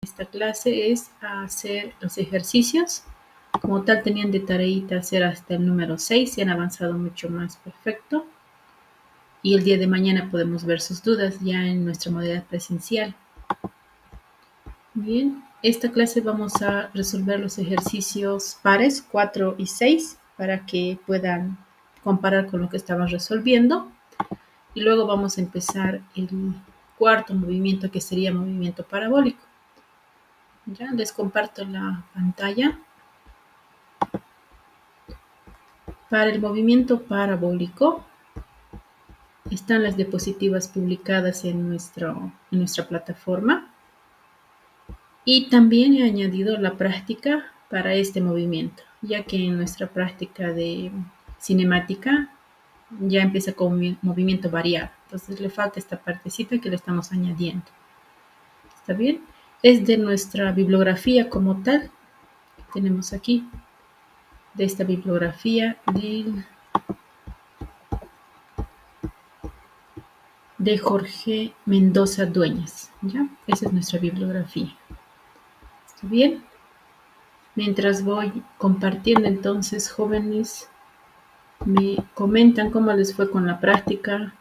esta clase es hacer los ejercicios. Como tal, tenían de tareita hacer hasta el número 6 y han avanzado mucho más. Perfecto. Y el día de mañana podemos ver sus dudas ya en nuestra modalidad presencial. Bien, esta clase vamos a resolver los ejercicios pares 4 y 6 para que puedan comparar con lo que estaban resolviendo. Y luego vamos a empezar el cuarto movimiento, que sería movimiento parabólico. Ya les comparto la pantalla. Para el movimiento parabólico están las diapositivas publicadas en nuestra plataforma. Y también he añadido la práctica para este movimiento, ya que en nuestra práctica de cinemática ya empieza con movimiento variado. Entonces le falta esta partecita que le estamos añadiendo. ¿Está bien? Es de nuestra bibliografía como tal. Tenemos aquí, de esta bibliografía de Jorge Mendoza Dueñas. ¿Ya? Esa es nuestra bibliografía. ¿Está bien? Mientras voy compartiendo, entonces, jóvenes, me comentan cómo les fue con la práctica,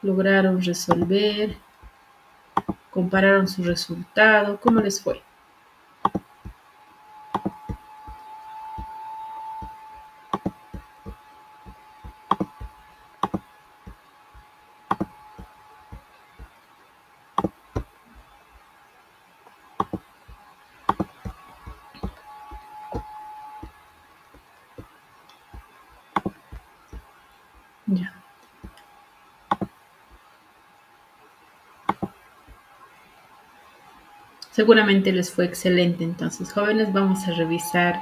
lograron resolver, compararon su resultado, cómo les fue. Ya. Seguramente les fue excelente. Entonces, jóvenes, vamos a revisar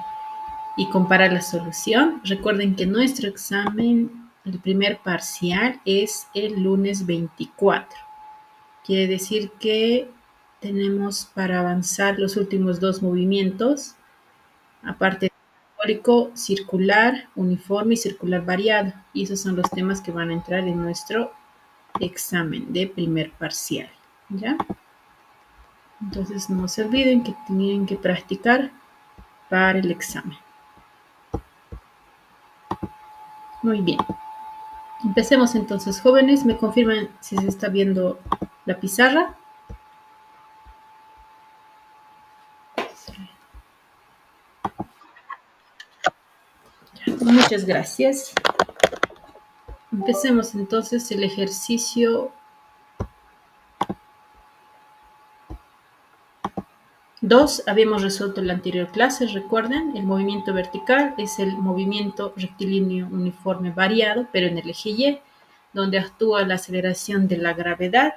y comparar la solución. Recuerden que nuestro examen, el primer parcial, es el lunes 24. Quiere decir que tenemos para avanzar los últimos dos movimientos, aparte de parabólico, circular, uniforme y circular variado. Y esos son los temas que van a entrar en nuestro examen de primer parcial. ¿Ya? Entonces no se olviden que tienen que practicar para el examen. Muy bien. Empecemos entonces, jóvenes. ¿Me confirman si se está viendo la pizarra? Muchas gracias. Empecemos entonces el ejercicio 2. Habíamos resuelto en la anterior clase, recuerden, el movimiento vertical es el movimiento rectilíneo uniforme variado, pero en el eje Y, donde actúa la aceleración de la gravedad,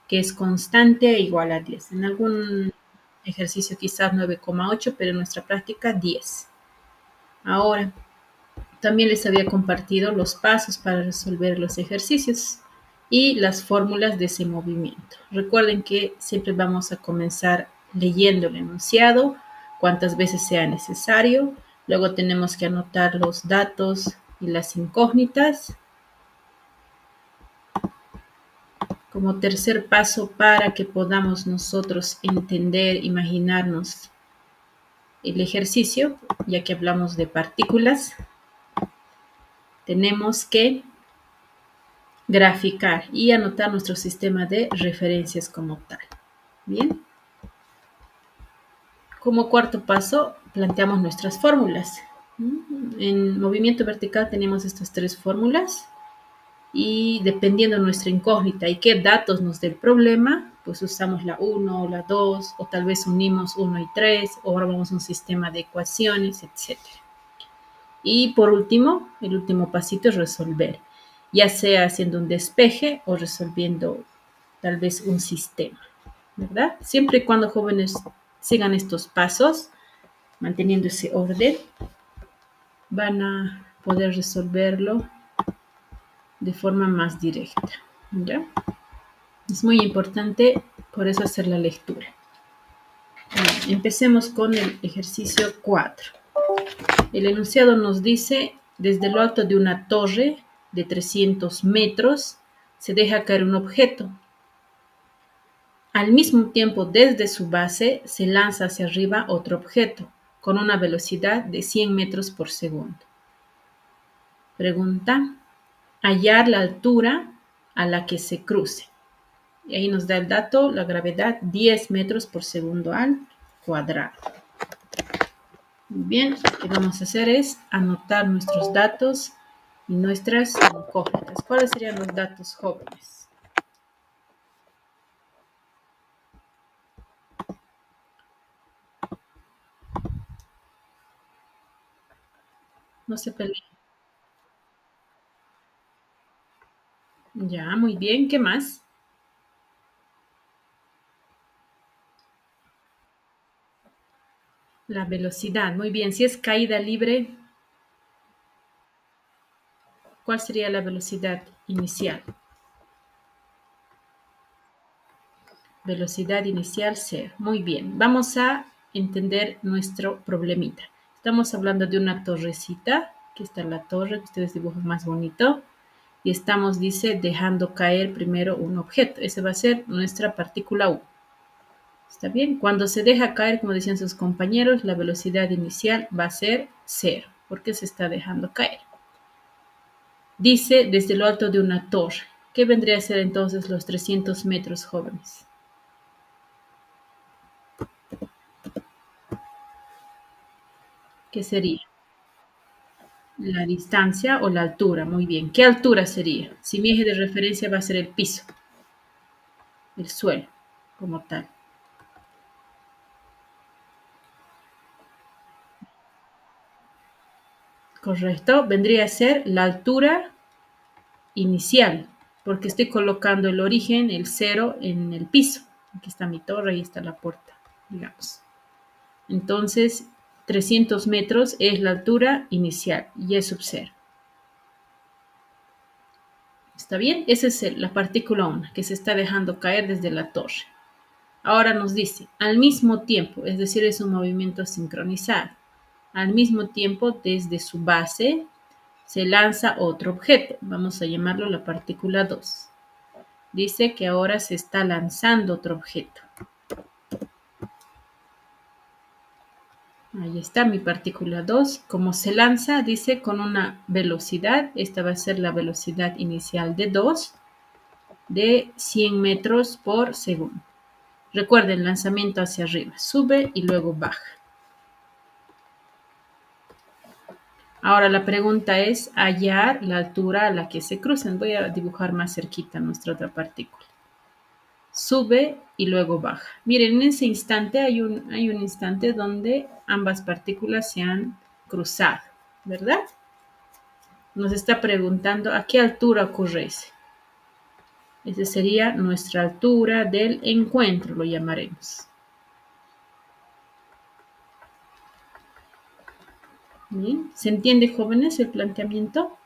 que es constante e igual a 10. En algún ejercicio quizás 9,8, pero en nuestra práctica 10. Ahora, también les había compartido los pasos para resolver los ejercicios y las fórmulas de ese movimiento. Recuerden que siempre vamos a comenzar leyendo el enunciado cuantas veces sea necesario. Luego tenemos que anotar los datos y las incógnitas. Como tercer paso, para que podamos nosotros entender, imaginarnos el ejercicio, ya que hablamos de partículas, tenemos que graficar y anotar nuestro sistema de referencias como tal. Bien. Como cuarto paso, planteamos nuestras fórmulas. En movimiento vertical tenemos estas tres fórmulas y dependiendo de nuestra incógnita y qué datos nos dé el problema, pues usamos la 1 o la 2 o tal vez unimos 1 y 3 o armamos un sistema de ecuaciones, etc. Y por último, el último pasito es resolver, ya sea haciendo un despeje o resolviendo tal vez un sistema, ¿verdad? Siempre y cuando jóvenes sigan estos pasos, manteniendo ese orden, van a poder resolverlo de forma más directa, ¿ya? Es muy importante por eso hacer la lectura. Empecemos con el ejercicio 4. El enunciado nos dice, desde lo alto de una torre de 300 metros se deja caer un objeto. Al mismo tiempo, desde su base se lanza hacia arriba otro objeto con una velocidad de 100 metros por segundo. Pregunta: hallar la altura a la que se cruce. Y ahí nos da el dato, la gravedad, 10 metros por segundo al cuadrado. Muy bien, lo que vamos a hacer es anotar nuestros datos y nuestras incógnitas. ¿Cuáles serían los datos, jóvenes? No se peleen. Ya, muy bien. ¿Qué más? La velocidad. Muy bien. Si es caída libre, ¿cuál sería la velocidad inicial? Velocidad inicial 0. Muy bien. Vamos a entender nuestro problemita. Estamos hablando de una torrecita. Aquí está la torre, que ustedes dibujan más bonito. Y estamos, dice, dejando caer primero un objeto. Ese va a ser nuestra partícula U. ¿Está bien? Cuando se deja caer, como decían sus compañeros, la velocidad inicial va a ser 0, porque se está dejando caer. Dice desde lo alto de una torre. ¿Qué vendría a ser entonces los 300 metros, jóvenes? ¿Qué sería? La distancia o la altura. Muy bien. ¿Qué altura sería? Si mi eje de referencia va a ser el piso, el suelo, como tal. Correcto. Vendría a ser la altura inicial, porque estoy colocando el origen, el 0, en el piso. Aquí está mi torre y está la puerta, digamos. Entonces, 300 metros es la altura inicial y es sub 0. ¿Está bien? Esa es la partícula 1 que se está dejando caer desde la torre. Ahora nos dice, al mismo tiempo, es decir, es un movimiento sincronizado. Al mismo tiempo, desde su base, se lanza otro objeto. Vamos a llamarlo la partícula 2. Dice que ahora se está lanzando otro objeto. Ahí está mi partícula 2. Como se lanza, dice con una velocidad, esta va a ser la velocidad inicial de 2, de 100 metros por segundo. Recuerden, lanzamiento hacia arriba, sube y luego baja. Ahora la pregunta es hallar la altura a la que se cruzan. Voy a dibujar más cerquita nuestra otra partícula. Sube y luego baja. Miren, en ese instante hay un instante donde ambas partículas se han cruzado, ¿verdad? Nos está preguntando a qué altura ocurre ese. Esa sería nuestra altura del encuentro, lo llamaremos. ¿Bien? ¿Se entiende, jóvenes, el planteamiento?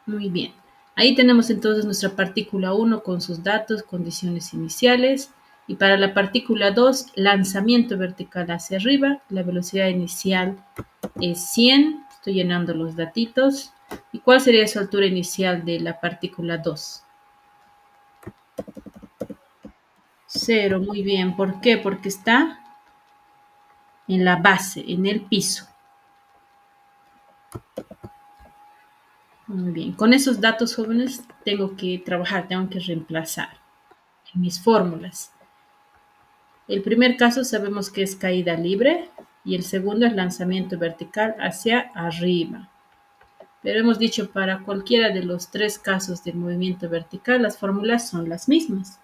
Muy bien. Ahí tenemos entonces nuestra partícula 1 con sus datos, condiciones iniciales. Y para la partícula 2, lanzamiento vertical hacia arriba. La velocidad inicial es 100. Estoy llenando los datitos. ¿Y cuál sería su altura inicial de la partícula 2? 0, muy bien. ¿Por qué? Porque está en la base, en el piso. Muy bien. Con esos datos, jóvenes, tengo que trabajar, tengo que reemplazar en mis fórmulas. El primer caso sabemos que es caída libre y el segundo es lanzamiento vertical hacia arriba. Pero hemos dicho para cualquiera de los tres casos de movimiento vertical, las fórmulas son las mismas,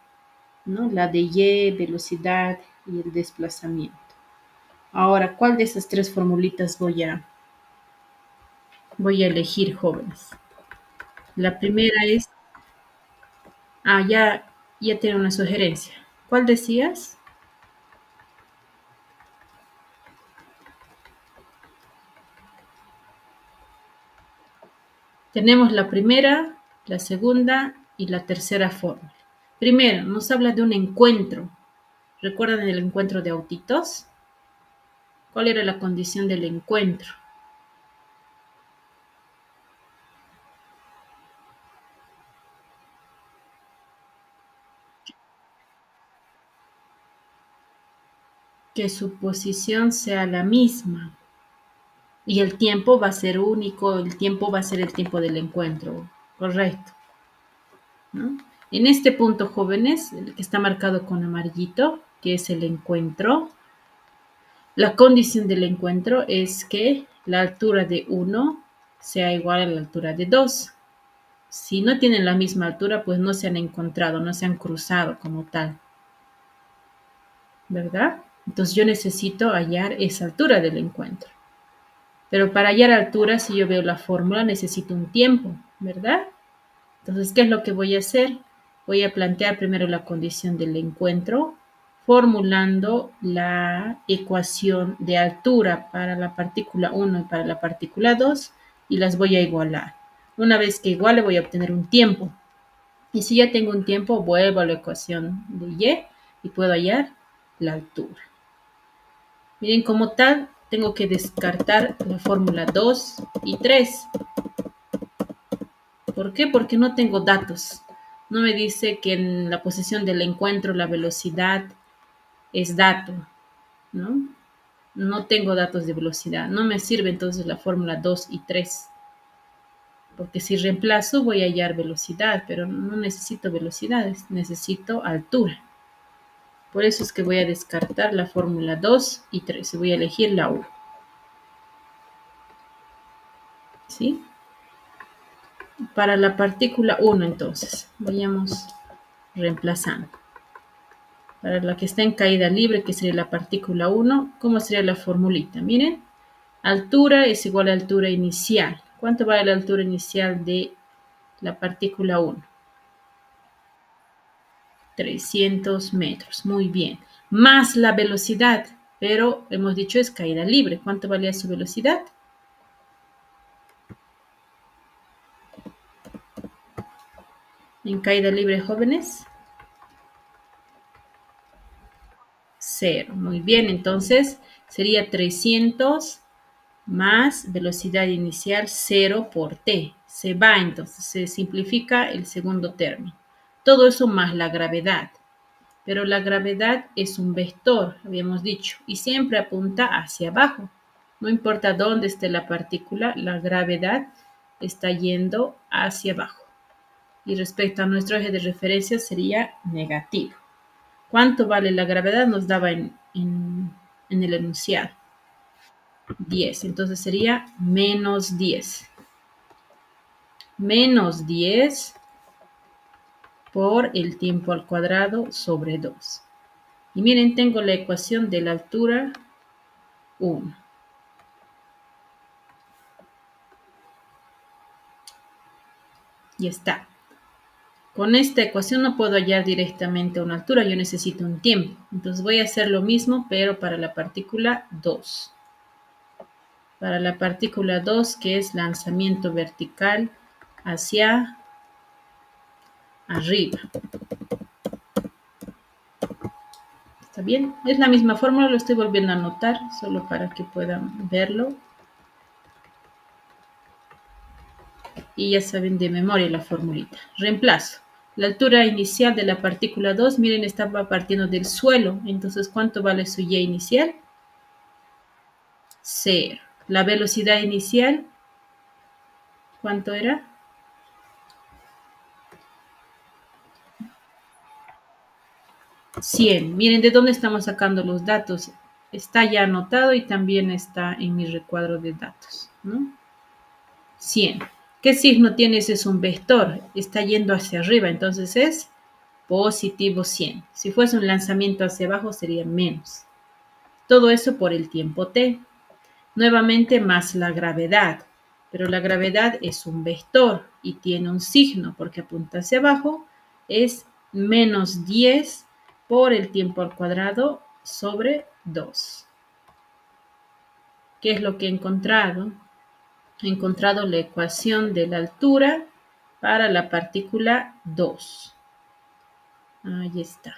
¿no? La de Y, velocidad y el desplazamiento. Ahora, ¿cuál de esas tres formulitas voy a elegir, jóvenes? La primera es, ya tiene una sugerencia. ¿Cuál decías? Tenemos la primera, la segunda y la tercera fórmula. Primero, nos habla de un encuentro. ¿Recuerdan el encuentro de autitos? ¿Cuál era la condición del encuentro? que su posición sea la misma. Y el tiempo va a ser único, el tiempo va a ser el tiempo del encuentro, correcto, ¿no? En este punto, jóvenes, el que está marcado con amarillito, que es el encuentro, la condición del encuentro es que la altura de 1 sea igual a la altura de 2. Si no tienen la misma altura, pues no se han encontrado, no se han cruzado como tal, ¿verdad? Entonces yo necesito hallar esa altura del encuentro. Pero para hallar altura, si yo veo la fórmula, necesito un tiempo, ¿verdad? Entonces, ¿qué es lo que voy a hacer? Voy a plantear primero la condición del encuentro, formulando la ecuación de altura para la partícula 1 y para la partícula 2 y las voy a igualar. Una vez que iguale, voy a obtener un tiempo. Y si ya tengo un tiempo, vuelvo a la ecuación de y puedo hallar la altura. Miren, como tal, tengo que descartar la fórmula 2 y 3. ¿Por qué? Porque no tengo datos. No me dice que en la posición del encuentro la velocidad es dato, ¿no? No tengo datos de velocidad. No me sirve entonces la fórmula 2 y 3. Porque si reemplazo voy a hallar velocidad, pero no necesito velocidades, necesito altura. Por eso es que voy a descartar la fórmula 2 y 3 y voy a elegir la U. ¿Sí? Para la partícula 1 entonces, vayamos reemplazando. Para la que está en caída libre, que sería la partícula 1, ¿cómo sería la formulita? Miren, altura es igual a altura inicial. ¿Cuánto vale la altura inicial de la partícula 1? 300 metros, muy bien. Más la velocidad, pero hemos dicho es caída libre. ¿Cuánto valía su velocidad? En caída libre, jóvenes. 0. Muy bien, entonces sería 300 más velocidad inicial 0 por t. Se va, entonces se simplifica el segundo término. Todo eso más la gravedad. Pero la gravedad es un vector, habíamos dicho, y siempre apunta hacia abajo. No importa dónde esté la partícula, la gravedad está yendo hacia abajo. Y respecto a nuestro eje de referencia sería negativo. ¿Cuánto vale la gravedad? Nos daba en el enunciado. 10. Entonces sería menos 10. Menos 10 por el tiempo al cuadrado sobre 2. Y miren, tengo la ecuación de la altura 1. Y está. Con esta ecuación no puedo hallar directamente una altura, yo necesito un tiempo. Entonces voy a hacer lo mismo, pero para la partícula 2. Para la partícula 2, que es lanzamiento vertical hacia arriba. ¿Está bien? Es la misma fórmula, lo estoy volviendo a anotar, solo para que puedan verlo. Y ya saben de memoria la formulita. Reemplazo. La altura inicial de la partícula 2, miren, estaba partiendo del suelo. Entonces, ¿cuánto vale su y inicial? 0. La velocidad inicial, ¿cuánto era? 100. Miren, ¿de dónde estamos sacando los datos? Está ya anotado y también está en mi recuadro de datos, ¿no? 100. ¿Qué signo tiene? Ese es un vector. Está yendo hacia arriba, entonces es positivo 100. Si fuese un lanzamiento hacia abajo sería menos. Todo eso por el tiempo t. Nuevamente más la gravedad. Pero la gravedad es un vector y tiene un signo porque apunta hacia abajo. Es menos 10 por el tiempo al cuadrado sobre 2. ¿Qué es lo que he encontrado? He encontrado la ecuación de la altura para la partícula 2. Ahí está.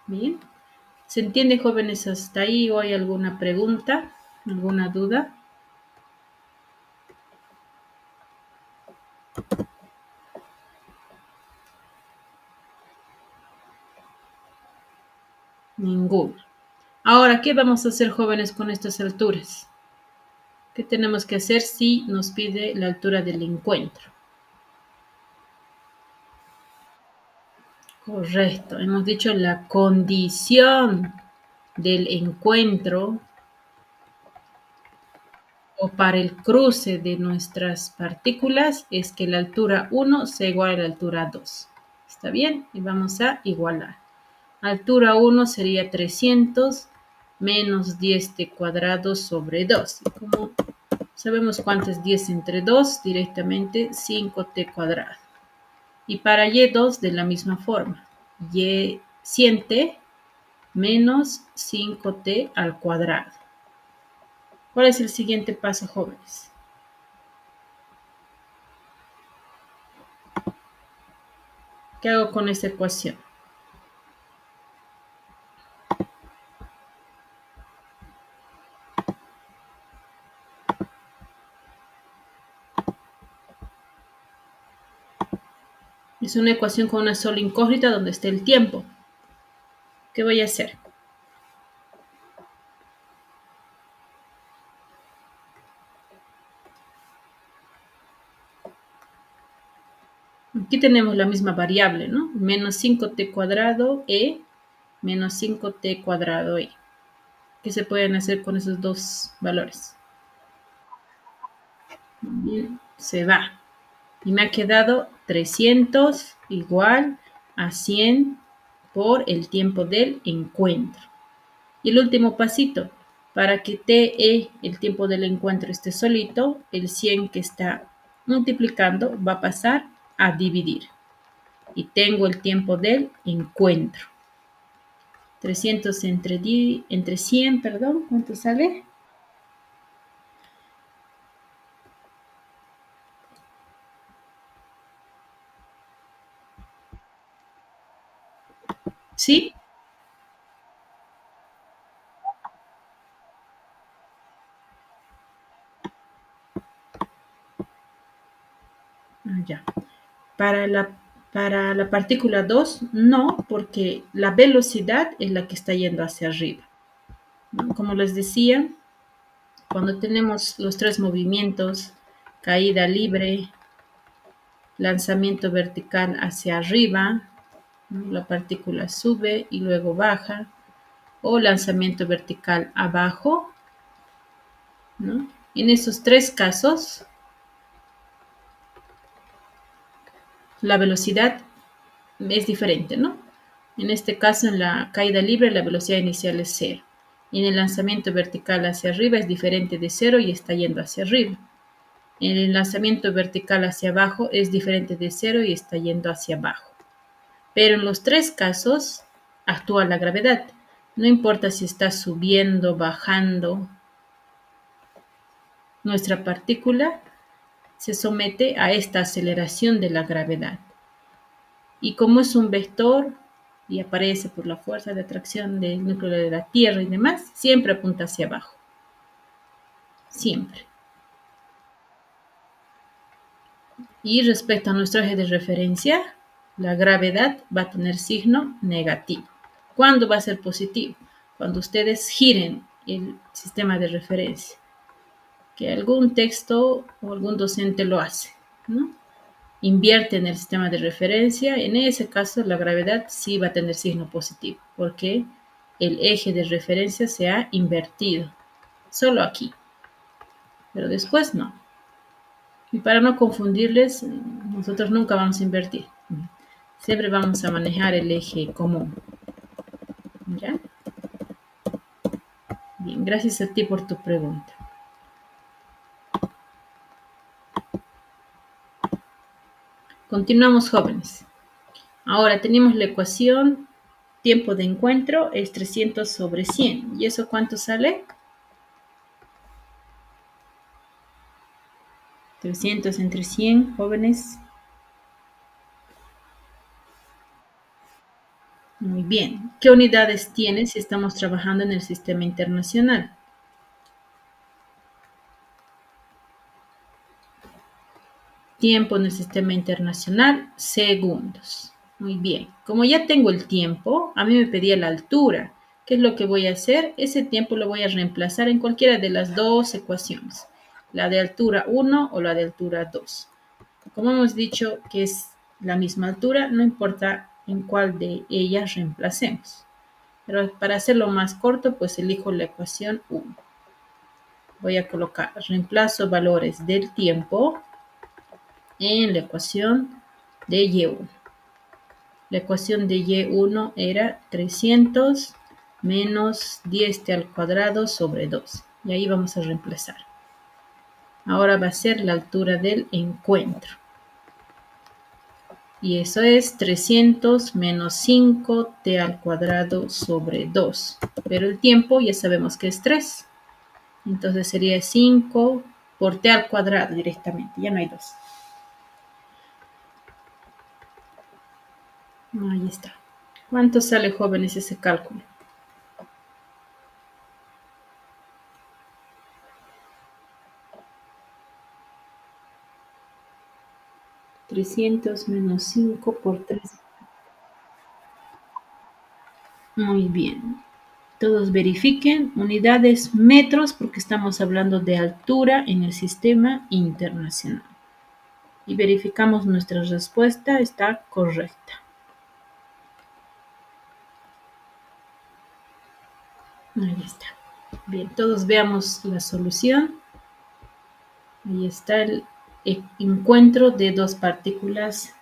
Bien. ¿Se entiende, jóvenes, hasta ahí? ¿O hay alguna pregunta? ¿Alguna duda? Ninguno. Ahora, ¿qué vamos a hacer, jóvenes, con estas alturas? ¿Qué tenemos que hacer si nos pide la altura del encuentro? Correcto. Hemos dicho la condición del encuentro o para el cruce de nuestras partículas es que la altura 1 sea igual a la altura 2. ¿Está bien? Y vamos a igualar. Altura 1 sería 300 menos 10t cuadrado sobre 2. Y como sabemos cuánto es 10 entre 2, directamente 5t cuadrado. Y para y2 de la misma forma. Y 100t menos 5t al cuadrado. ¿Cuál es el siguiente paso, jóvenes? ¿Qué hago con esta ecuación? Es una ecuación con una sola incógnita donde esté el tiempo. ¿Qué voy a hacer? Aquí tenemos la misma variable, ¿no? Menos 5t cuadrado e menos 5t cuadrado e. ¿Qué se pueden hacer con esos dos valores? Bien, se va. Y me ha quedado 300 igual a 100 por el tiempo del encuentro. Y el último pasito, para que TE, el tiempo del encuentro, esté solito, el 100 que está multiplicando va a pasar a dividir. Y tengo el tiempo del encuentro. 300 entre 100, perdón, ¿cuánto sale? ¿Sí? Ya. Para la partícula 2, no, porque la velocidad es la que está yendo hacia arriba. Como les decía, cuando tenemos los tres movimientos, caída libre, lanzamiento vertical hacia arriba, ¿no? La partícula sube y luego baja, o lanzamiento vertical abajo, ¿no? En esos tres casos, la velocidad es diferente, ¿no? En este caso, en la caída libre, la velocidad inicial es cero. Y en el lanzamiento vertical hacia arriba es diferente de cero y está yendo hacia arriba. En el lanzamiento vertical hacia abajo es diferente de cero y está yendo hacia abajo. Pero en los tres casos actúa la gravedad. No importa si está subiendo, bajando, nuestra partícula se somete a esta aceleración de la gravedad. Y como es un vector y aparece por la fuerza de atracción del núcleo de la Tierra y demás, siempre apunta hacia abajo. Siempre. Y respecto a nuestro eje de referencia, la gravedad va a tener signo negativo. ¿Cuándo va a ser positivo? Cuando ustedes giren el sistema de referencia, que algún texto o algún docente lo hace, ¿no? Invierte en el sistema de referencia, en ese caso la gravedad sí va a tener signo positivo, porque el eje de referencia se ha invertido, solo aquí, pero después no. Y para no confundirles, nosotros nunca vamos a invertir, siempre vamos a manejar el eje común. ¿Ya? Bien, gracias a ti por tu pregunta. Continuamos, jóvenes. Ahora tenemos la ecuación tiempo de encuentro es 300 sobre 100. ¿Y eso cuánto sale? 300 entre 100, jóvenes. Muy bien. ¿Qué unidades tiene si estamos trabajando en el sistema internacional? Tiempo en el sistema internacional, segundos. Muy bien. Como ya tengo el tiempo, a mí me pedía la altura. ¿Qué es lo que voy a hacer? Ese tiempo lo voy a reemplazar en cualquiera de las dos ecuaciones, la de altura 1 o la de altura 2. Como hemos dicho que es la misma altura, no importa en cuál de ellas reemplacemos. Pero para hacerlo más corto, pues elijo la ecuación 1. Voy a colocar, reemplazo valores del tiempo en la ecuación de Y1. La ecuación de Y1 era 300 menos 10t al cuadrado sobre 2. Y ahí vamos a reemplazar. Ahora va a ser la altura del encuentro. Y eso es 300 menos 5t al cuadrado sobre 2. Pero el tiempo ya sabemos que es 3. Entonces sería 5 por t al cuadrado directamente. Ya no hay 2. Ahí está. ¿Cuánto sale, jóvenes, ese cálculo? 300 menos 5 por 3. Muy bien. Todos verifiquen. Unidades metros porque estamos hablando de altura en el sistema internacional. Y verificamos nuestra respuesta está correcta. Ahí está. Bien, todos veamos la solución. Ahí está el encuentro de dos partículas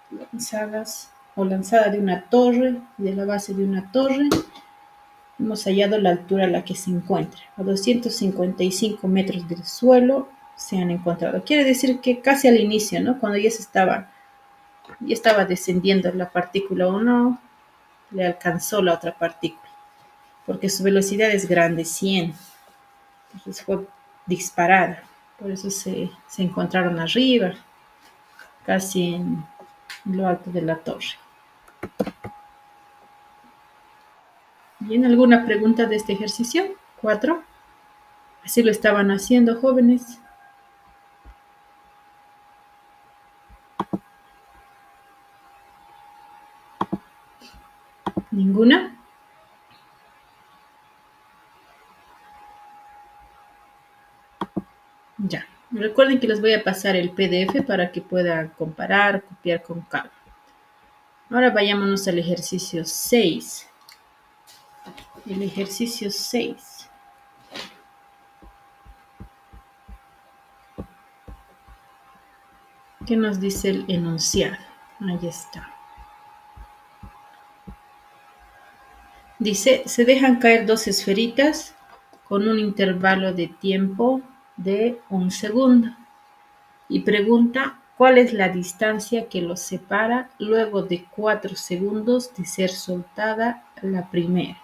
lanzadas o lanzada de una torre, de la base de una torre. Hemos hallado la altura a la que se encuentra. A 255 metros del suelo se han encontrado. Quiere decir que casi al inicio, ¿no? Cuando ya estaba descendiendo la partícula 1, le alcanzó la otra partícula. Porque su velocidad es grande, 100. Entonces fue disparada. Por eso se encontraron arriba, casi en lo alto de la torre. ¿Bien? ¿Alguna pregunta de este ejercicio? 4. Así lo estaban haciendo, jóvenes. ¿Ninguna? Ya. Recuerden que les voy a pasar el PDF para que puedan comparar, copiar con calma. Ahora vayámonos al ejercicio 6. El ejercicio 6. ¿Qué nos dice el enunciado? Ahí está. Dice, se dejan caer dos esferitas con un intervalo de tiempo de 1 segundo. Y pregunta, ¿cuál es la distancia que los separa luego de 4 segundos de ser soltada la primera?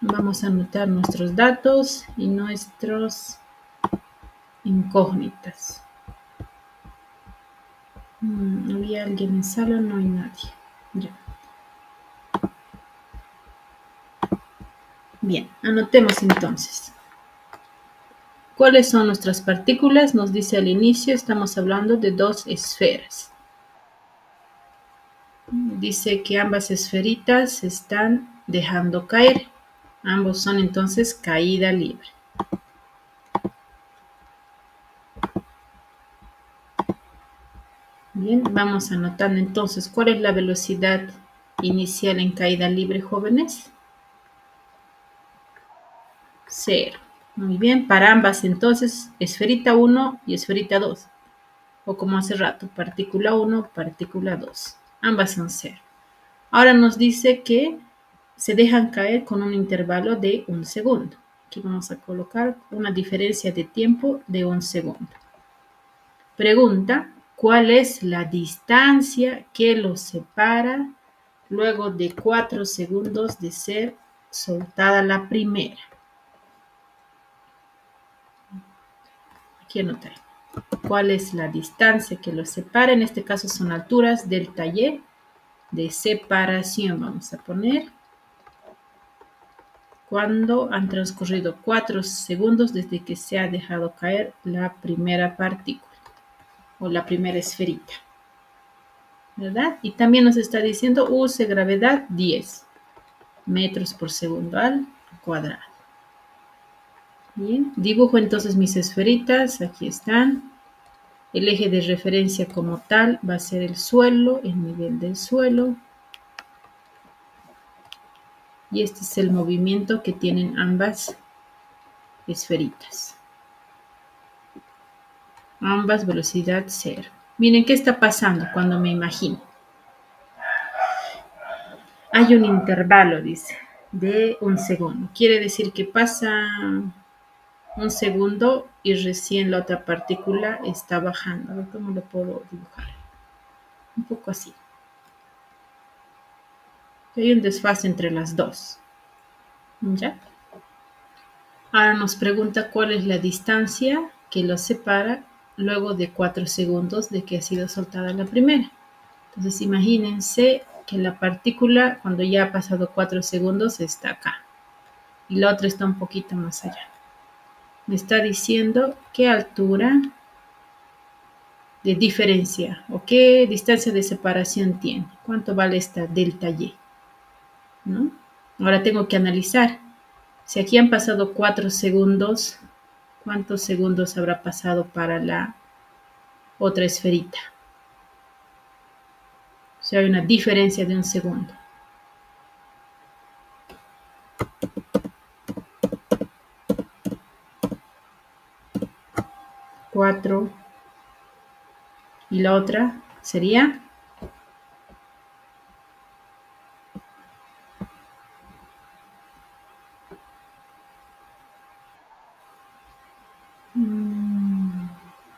Vamos a anotar nuestros datos y nuestros incógnitas. ¿Había alguien en sala? No hay nadie. Ya. Bien, anotemos entonces. ¿Cuáles son nuestras partículas? Nos dice al inicio, estamos hablando de dos esferas. Dice que ambas esferitas se están dejando caer. Ambos son entonces caída libre. Bien, vamos anotando entonces, ¿cuál es la velocidad inicial en caída libre, jóvenes? 0. Muy bien, para ambas entonces, esferita 1 y esferita 2. O como hace rato, partícula 1, partícula 2. Ambas son 0. Ahora nos dice que se dejan caer con un intervalo de 1 segundo. Aquí vamos a colocar una diferencia de tiempo de 1 segundo. Pregunta, ¿cuál es la distancia que los separa luego de 4 segundos de ser soltada la primera? Aquí anotaré. ¿Cuál es la distancia que los separa? En este caso son alturas delta y de separación. Vamos a poner cuando han transcurrido 4 segundos desde que se ha dejado caer la primera partícula o la primera esferita. ¿verdad? Y también nos está diciendo use gravedad 10 metros por segundo al cuadrado. Bien, dibujo entonces mis esferitas, aquí están. El eje de referencia como tal va a ser el suelo, el nivel del suelo. Y este es el movimiento que tienen ambas esferitas. Ambas velocidad cero. Miren qué está pasando cuando me imagino. Hay un intervalo, dice, de un segundo. Quiere decir que pasa un segundo y recién la otra partícula está bajando. A ver cómo lo puedo dibujar. Un poco así. Hay un desfase entre las dos. ¿Ya? Ahora nos pregunta cuál es la distancia que los separa luego de 4 segundos de que ha sido soltada la primera. Entonces imagínense que la partícula cuando ya ha pasado 4 segundos está acá y la otra está un poquito más allá. Me está diciendo qué altura de diferencia o qué distancia de separación tiene. ¿Cuánto vale esta delta Y? ¿No? Ahora tengo que analizar. Si aquí han pasado 4 segundos, ¿cuántos segundos habrá pasado para la otra esferita? O sea, hay una diferencia de un segundo. 4 y la otra sería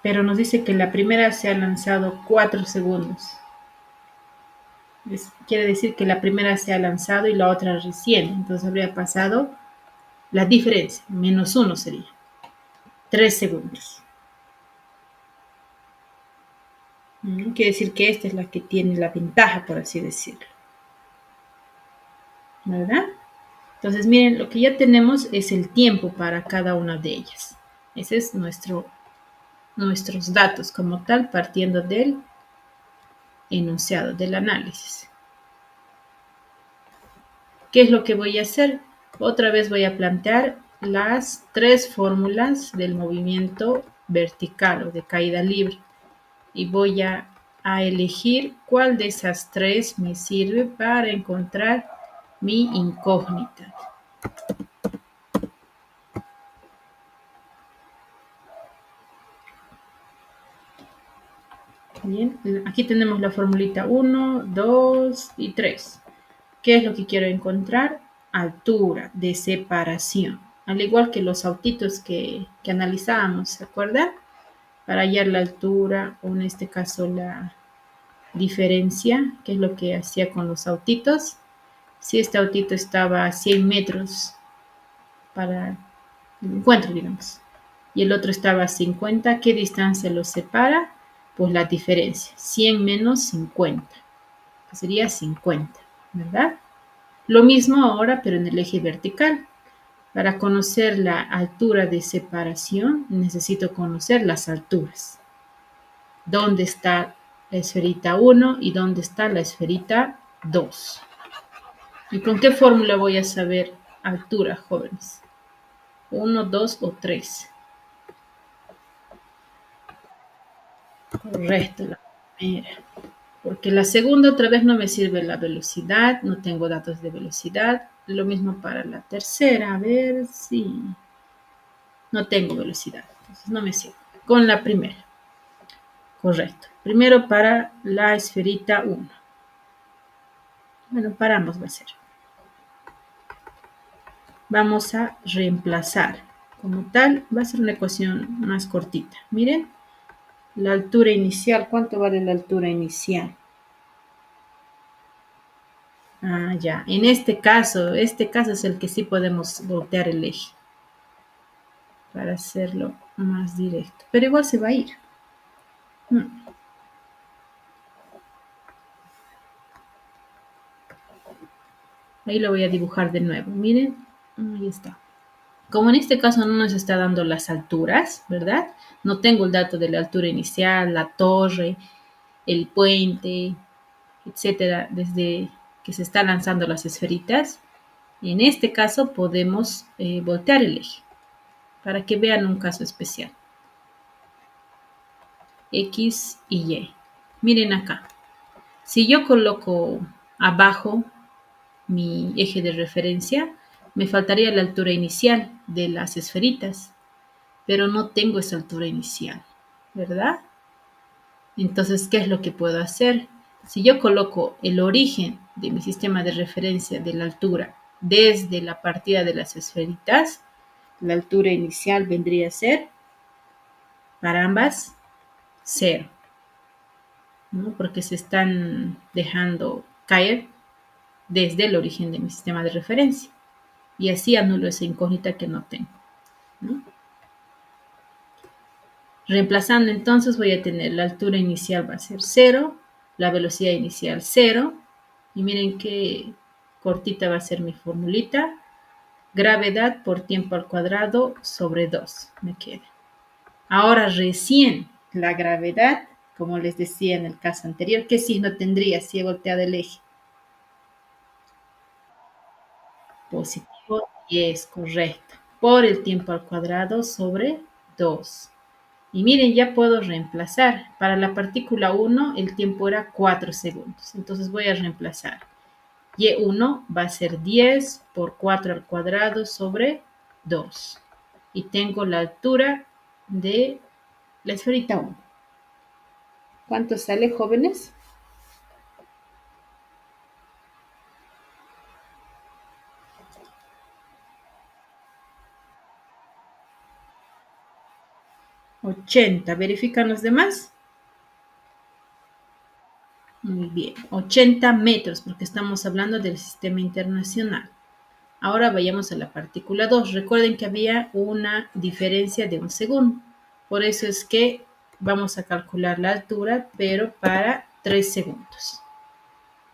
pero nos dice que la primera se ha lanzado 4 segundos. Quiere decir que la primera se ha lanzado y la otra recién. Entonces habría pasado la diferencia. Menos 1 sería. 3 segundos. Quiere decir que esta es la que tiene la ventaja, por así decirlo. ¿Verdad? Entonces, miren, lo que ya tenemos es el tiempo para cada una de ellas. Ese es nuestros datos como tal, partiendo del enunciado, del análisis. ¿Qué es lo que voy a hacer? Otra vez voy a plantear las 3 fórmulas del movimiento vertical o de caída libre. Y voy a elegir cuál de esas 3 me sirve para encontrar mi incógnita. Bien, aquí tenemos la formulita 1, 2 y 3. ¿Qué es lo que quiero encontrar? Altura de separación. Al igual que los autitos que analizábamos, ¿se acuerdan? Para hallar la altura, o en este caso la diferencia, que es lo que hacía con los autitos. Si este autito estaba a 100 metros para el encuentro, digamos, y el otro estaba a 50, ¿qué distancia los separa? Pues la diferencia, 100 menos 50, que sería 50, ¿verdad? Lo mismo ahora, pero en el eje vertical. Para conocer la altura de separación, necesito conocer las alturas. ¿Dónde está la esferita 1 y dónde está la esferita 2? ¿Y con qué fórmula voy a saber altura, jóvenes? 1, 2 o 3. Correcto, la primera. Porque la segunda otra vez no me sirve la velocidad, no tengo datos de velocidad. Lo mismo para la tercera, a ver si no tengo velocidad, entonces no me sirve. Con la primera, correcto. Primero para la esferita 1. Bueno, para ambos va a ser. Vamos a reemplazar. Como tal, va a ser una ecuación más cortita. Miren, la altura inicial, ¿cuánto vale la altura inicial? Ah, ya. En este caso es el que sí podemos voltear el eje para hacerlo más directo. Pero igual se va a ir. Ahí lo voy a dibujar de nuevo. Miren, ahí está. Como en este caso no nos está dando las alturas, ¿verdad? No tengo el dato de la altura inicial, la torre, el puente, etcétera, desde que se están lanzando las esferitas. En este caso podemos voltear el eje para que vean un caso especial. X y Y. Miren acá. Si yo coloco abajo mi eje de referencia, me faltaría la altura inicial de las esferitas, pero no tengo esa altura inicial, ¿verdad? Entonces, ¿qué es lo que puedo hacer? Si yo coloco el origen de mi sistema de referencia de la altura desde la partida de las esferitas, la altura inicial vendría a ser, para ambas, 0, ¿no? Porque se están dejando caer desde el origen de mi sistema de referencia. Y así anulo esa incógnita que no tengo, ¿no? Reemplazando entonces voy a tener la altura inicial va a ser 0, la velocidad inicial 0, y miren qué cortita va a ser mi formulita. Gravedad por tiempo al cuadrado sobre 2 me queda. Ahora recién la gravedad, como les decía en el caso anterior, ¿qué signo tendría si he volteado el eje? Positivo, y es correcto. Por el tiempo al cuadrado sobre 2. Y miren, ya puedo reemplazar. Para la partícula 1 el tiempo era 4 segundos. Entonces voy a reemplazar. Y1 va a ser 10 por 4 al cuadrado sobre 2. Y tengo la altura de la esferita 1. ¿Cuánto sale, jóvenes? 80. ¿Verifican los demás? Muy bien. 80 metros, porque estamos hablando del sistema internacional. Ahora vayamos a la partícula 2. Recuerden que había una diferencia de 1 segundo. Por eso es que vamos a calcular la altura, pero para 3 segundos.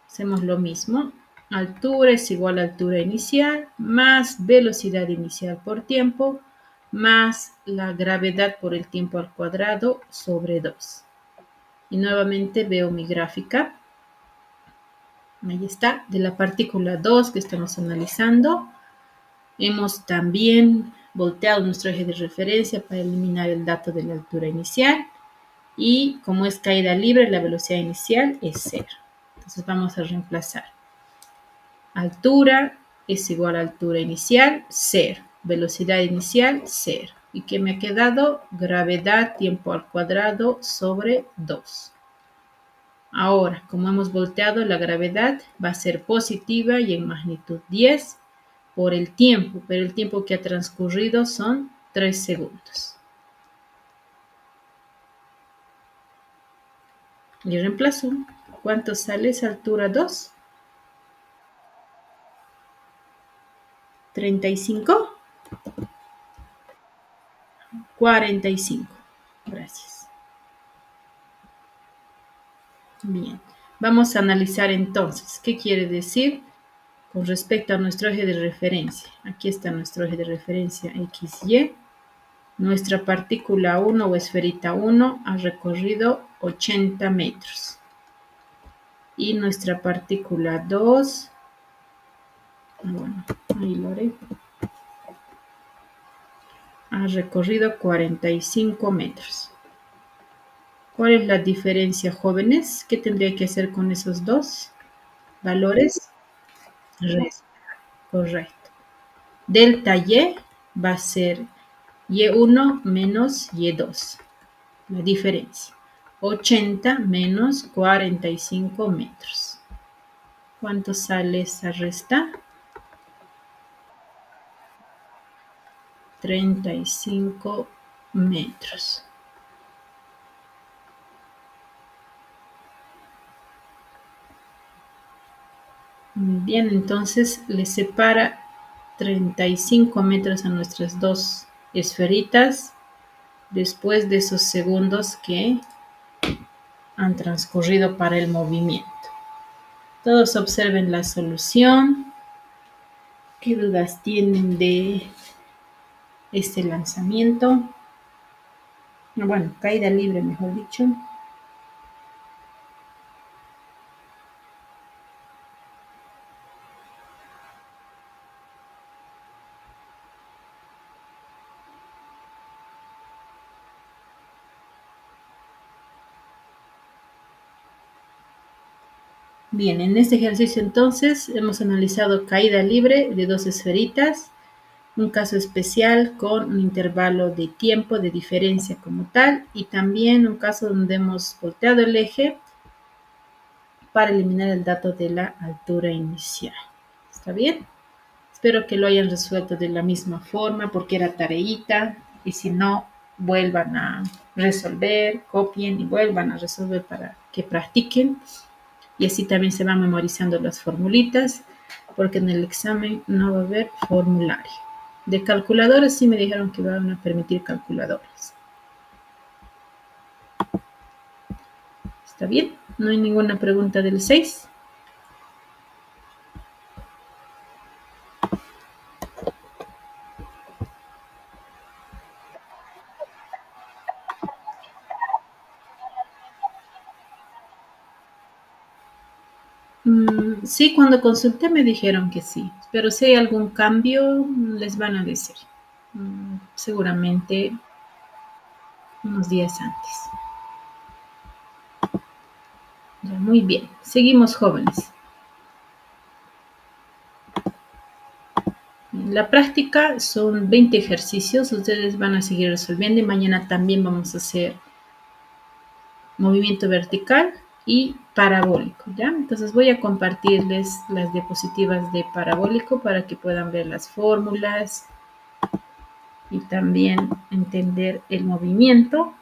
Hacemos lo mismo. Altura es igual a altura inicial más velocidad inicial por tiempo más la gravedad por el tiempo al cuadrado sobre 2. Y nuevamente veo mi gráfica. Ahí está, de la partícula 2 que estamos analizando. Hemos también volteado nuestro eje de referencia para eliminar el dato de la altura inicial. Y como es caída libre, la velocidad inicial es 0. Entonces vamos a reemplazar. Altura es igual a altura inicial, 0. Velocidad inicial, 0. ¿Y qué me ha quedado? Gravedad, tiempo al cuadrado sobre 2. Ahora, como hemos volteado, la gravedad va a ser positiva y en magnitud 10 por el tiempo, pero el tiempo que ha transcurrido son 3 segundos. Y reemplazo. ¿Cuánto sale esa altura 2? 35. 45. Gracias. Bien. Vamos a analizar entonces qué quiere decir con respecto a nuestro eje de referencia. Aquí está nuestro eje de referencia XY. Nuestra partícula 1 o esferita 1 ha recorrido 80 metros. Y nuestra partícula 2, bueno, ahí lo haré, ha recorrido 45 metros. ¿Cuál es la diferencia, jóvenes? ¿Qué tendría que hacer con esos dos valores? Correcto. Delta Y va a ser Y1 menos Y2. La diferencia. 80 menos 45 metros. ¿Cuánto sale esa resta? 35 metros. Bien, entonces le separa 35 metros a nuestras dos esferitas después de esos segundos que han transcurrido para el movimiento. Todos observen la solución. ¿Qué dudas tienen de este lanzamiento? Bueno, caída libre, mejor dicho. Bien, en este ejercicio entonces hemos analizado caída libre de dos esferitas, un caso especial con un intervalo de tiempo de diferencia como tal y también un caso donde hemos volteado el eje para eliminar el dato de la altura inicial. ¿Está bien? Espero que lo hayan resuelto de la misma forma porque era tareita y si no, vuelvan a resolver, copien y vuelvan a resolver para que practiquen y así también se van memorizando las formulitas porque en el examen no va a haber formulario. De calculadoras sí me dijeron que van a permitir calculadoras. ¿Está bien? ¿No hay ninguna pregunta del 6? Sí, cuando consulté me dijeron que sí, pero si hay algún cambio les van a decir. Seguramente unos días antes. Ya, muy bien, seguimos jóvenes. La práctica son 20 ejercicios, ustedes van a seguir resolviendo y mañana también vamos a hacer movimiento vertical y parabólico, ¿ya? Entonces voy a compartirles las diapositivas de parabólico para que puedan ver las fórmulas y también entender el movimiento.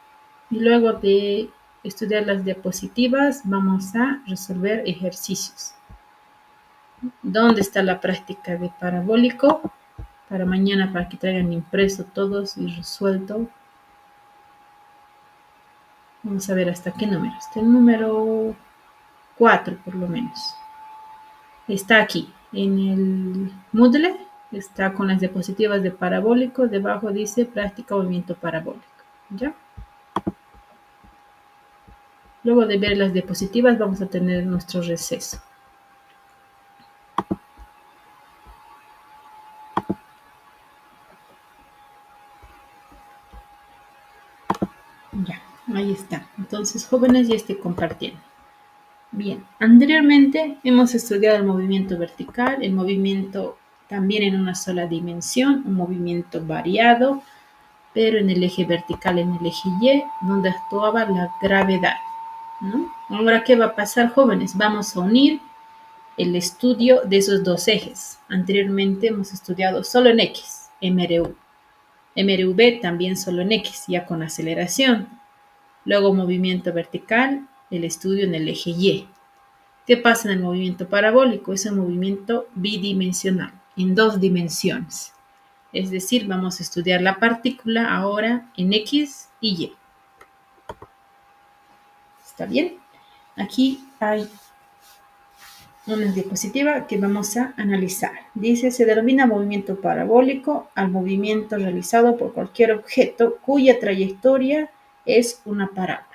Y luego de estudiar las diapositivas vamos a resolver ejercicios. ¿Dónde está la práctica de parabólico? Para mañana, para que traigan impreso todos y resuelto. Vamos a ver hasta qué número. Hasta el número 4 por lo menos. Está aquí, en el Moodle, está con las diapositivas de parabólico. Debajo dice práctica movimiento parabólico. ¿Ya? Luego de ver las diapositivas vamos a tener nuestro receso. Ya, ahí está. Entonces, jóvenes, ya estoy compartiendo. Bien, anteriormente hemos estudiado el movimiento vertical, el movimiento también en una sola dimensión, un movimiento variado, pero en el eje vertical, en el eje Y, donde actuaba la gravedad, ¿no? Ahora, ¿qué va a pasar, jóvenes? Vamos a unir el estudio de esos dos ejes. Anteriormente hemos estudiado solo en X, MRU. MRV también solo en X, ya con aceleración. Luego movimiento vertical, el estudio en el eje Y. ¿Qué pasa en el movimiento parabólico? Es un movimiento bidimensional, en dos dimensiones. Es decir, vamos a estudiar la partícula ahora en X y Y. ¿Está bien? Aquí hay una diapositiva que vamos a analizar. Dice, se denomina movimiento parabólico al movimiento realizado por cualquier objeto cuya trayectoria es una parábola.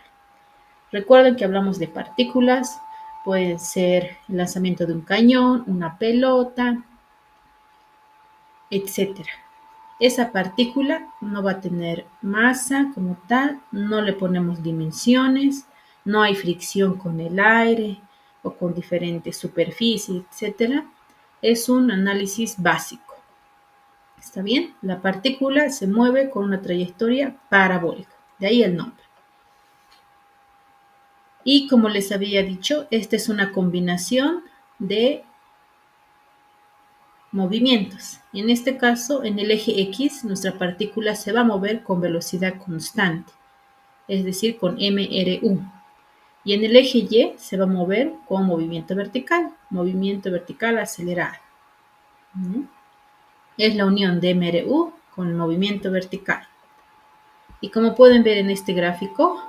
Recuerden que hablamos de partículas, pueden ser el lanzamiento de un cañón, una pelota, etcétera. Esa partícula no va a tener masa como tal, no le ponemos dimensiones, no hay fricción con el aire o con diferentes superficies, etcétera. Es un análisis básico. ¿Está bien? La partícula se mueve con una trayectoria parabólica, de ahí el nombre. Y como les había dicho, esta es una combinación de movimientos. En este caso, en el eje X, nuestra partícula se va a mover con velocidad constante, es decir, con MRU. Y en el eje Y se va a mover con movimiento vertical acelerado. Es la unión de MRU con el movimiento vertical. Y como pueden ver en este gráfico,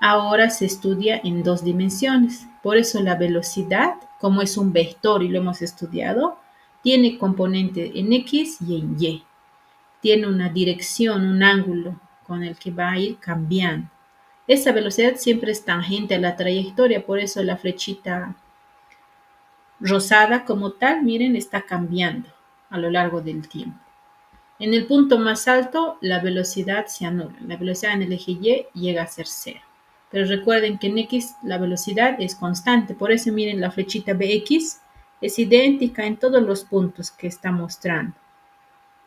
ahora se estudia en dos dimensiones. Por eso la velocidad, como es un vector y lo hemos estudiado, tiene componente en X y en Y. Tiene una dirección, un ángulo con el que va a ir cambiando. Esa velocidad siempre es tangente a la trayectoria, por eso la flechita rosada como tal, miren, está cambiando a lo largo del tiempo. En el punto más alto, la velocidad se anula. La velocidad en el eje Y llega a ser cero. Pero recuerden que en X la velocidad es constante. Por eso miren la flechita BX es idéntica en todos los puntos que está mostrando.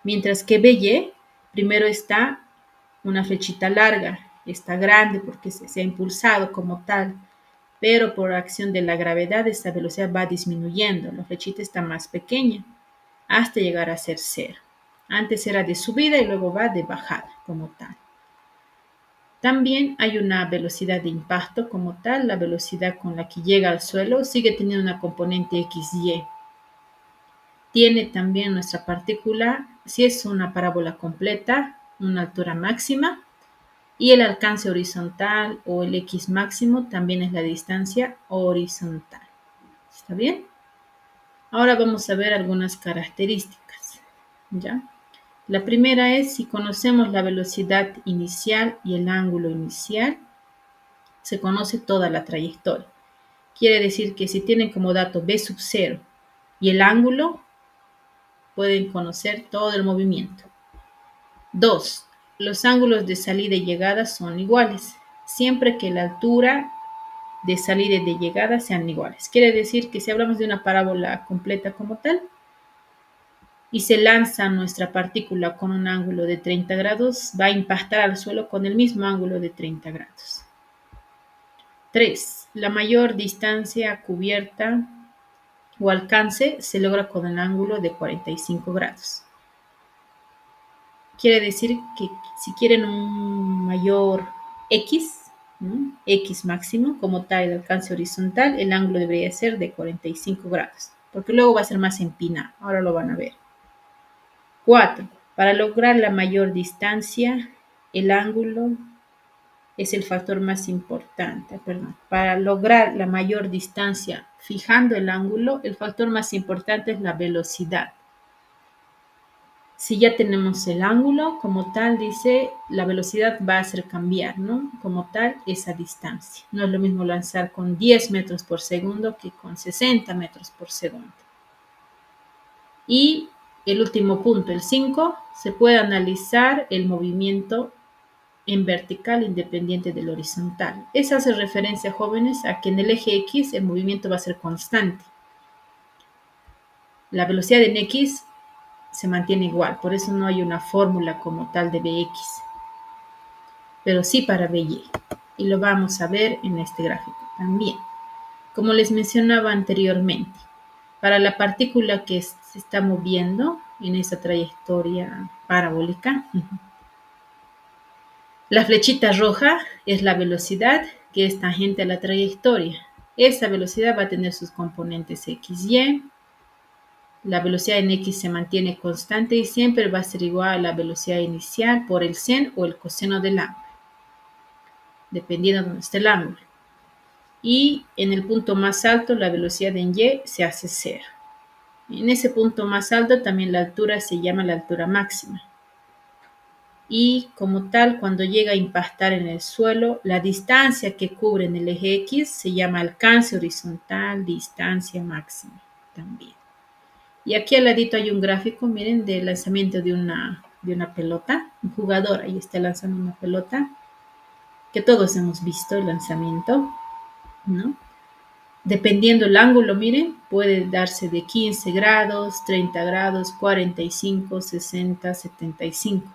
Mientras que BY primero está una flechita larga. Está grande porque se ha impulsado como tal. Pero por acción de la gravedad esta velocidad va disminuyendo. La flechita está más pequeña hasta llegar a ser 0. Antes era de subida y luego va de bajada como tal. También hay una velocidad de impacto como tal, la velocidad con la que llega al suelo sigue teniendo una componente XY. Tiene también nuestra partícula, si es una parábola completa, una altura máxima, y el alcance horizontal o el X máximo también es la distancia horizontal. ¿Está bien? Ahora vamos a ver algunas características, ¿ya? La primera es si conocemos la velocidad inicial y el ángulo inicial, se conoce toda la trayectoria. Quiere decir que si tienen como dato b sub 0 y el ángulo, pueden conocer todo el movimiento. 2. Los ángulos de salida y llegada son iguales, siempre que la altura de salida y de llegada sean iguales. Quiere decir que si hablamos de una parábola completa como tal, y se lanza nuestra partícula con un ángulo de 30 grados, va a impactar al suelo con el mismo ángulo de 30 grados. 3. La mayor distancia cubierta o alcance se logra con el ángulo de 45 grados. Quiere decir que si quieren un mayor X, ¿no? X máximo, como tal el alcance horizontal, el ángulo debería ser de 45 grados, porque luego va a ser más empinado. Ahora lo van a ver. 4. Para lograr la mayor distancia, el ángulo es el factor más importante. Para lograr la mayor distancia fijando el ángulo, el factor más importante es la velocidad. Si ya tenemos el ángulo, como tal, dice, la velocidad va a hacer cambiar, ¿no? Como tal, esa distancia. No es lo mismo lanzar con 10 metros por segundo que con 60 metros por segundo. Y el último punto, el 5, se puede analizar el movimiento en vertical independiente del horizontal. Eso hace referencia, jóvenes, a que en el eje X el movimiento va a ser constante. La velocidad en X se mantiene igual, por eso no hay una fórmula como tal de Bx, pero sí para By, y lo vamos a ver en este gráfico también. Como les mencionaba anteriormente, para la partícula que se está moviendo en esa trayectoria parabólica, la flechita roja es la velocidad que es tangente a la trayectoria. Esa velocidad va a tener sus componentes x, y. La velocidad en x se mantiene constante y siempre va a ser igual a la velocidad inicial por el sen o el coseno del ángulo, dependiendo de dónde esté el ángulo. Y en el punto más alto la velocidad en y se hace 0. En ese punto más alto también la altura se llama la altura máxima. Y como tal, cuando llega a impactar en el suelo, la distancia que cubre en el eje X se llama alcance horizontal, distancia máxima también. Y aquí al ladito hay un gráfico, miren, del lanzamiento de una pelota. Un jugador ahí está lanzando una pelota, que todos hemos visto el lanzamiento, ¿no? Dependiendo el ángulo, miren, puede darse de 15 grados, 30 grados, 45, 60, 75.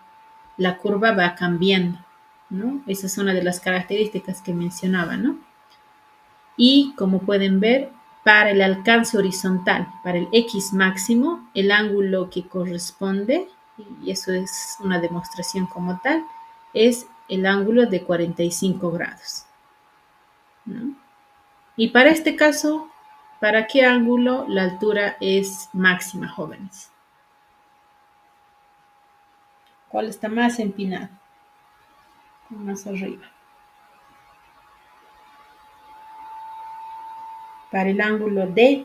La curva va cambiando, ¿no? Esa es una de las características que mencionaba, ¿no? Y como pueden ver, para el alcance horizontal, para el X máximo, el ángulo que corresponde, y eso es una demostración como tal, es el ángulo de 45 grados, ¿no? Y para este caso, ¿para qué ángulo la altura es máxima, jóvenes? ¿Cuál está más empinado? Más arriba. Para el ángulo de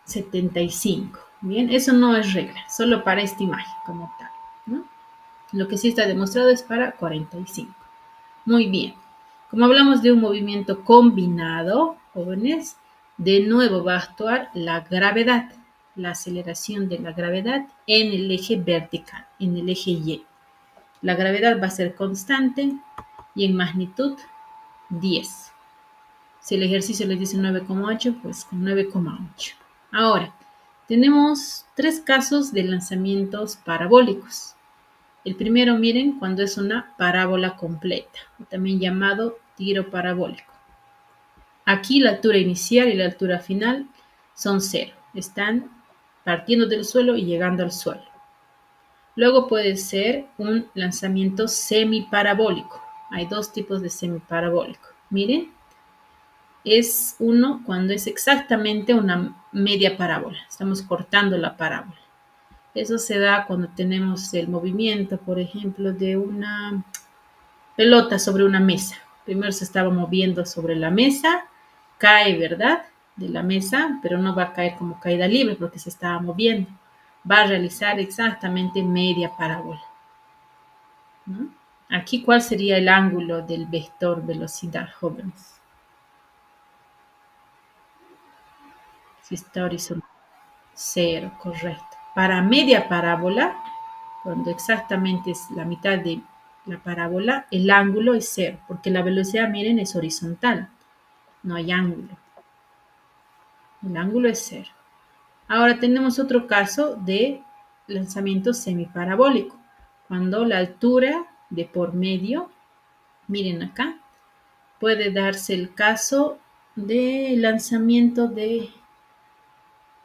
75. Bien, eso no es regla, solo para esta imagen como tal, ¿no? Lo que sí está demostrado es para 45. Muy bien. Como hablamos de un movimiento combinado, jóvenes, de nuevo va a actuar la gravedad, la aceleración de la gravedad en el eje vertical, en el eje Y. La gravedad va a ser constante y en magnitud 10. Si el ejercicio les dice 9,8, pues con 9,8. Ahora, tenemos 3 casos de lanzamientos parabólicos. El primero, miren, cuando es una parábola completa, también llamado tiro parabólico. Aquí la altura inicial y la altura final son cero. Están partiendo del suelo y llegando al suelo. Luego puede ser un lanzamiento semiparabólico. Hay 2 tipos de semiparabólico. Miren, es uno cuando es exactamente una media parábola. Estamos cortando la parábola. Eso se da cuando tenemos el movimiento, por ejemplo, de una pelota sobre una mesa. Primero se estaba moviendo sobre la mesa, cae, ¿verdad? De la mesa, pero no va a caer como caída libre porque se estaba moviendo. Va a realizar exactamente media parábola, ¿no? Aquí, ¿cuál sería el ángulo del vector velocidad, jóvenes? Si está horizontal. Cero, correcto. Para media parábola, cuando exactamente es la mitad de la parábola, el ángulo es cero, porque la velocidad, miren, es horizontal. No hay ángulo. El ángulo es cero. Ahora tenemos otro caso de lanzamiento semiparabólico, cuando la altura de por medio, miren acá, puede darse el caso de lanzamiento de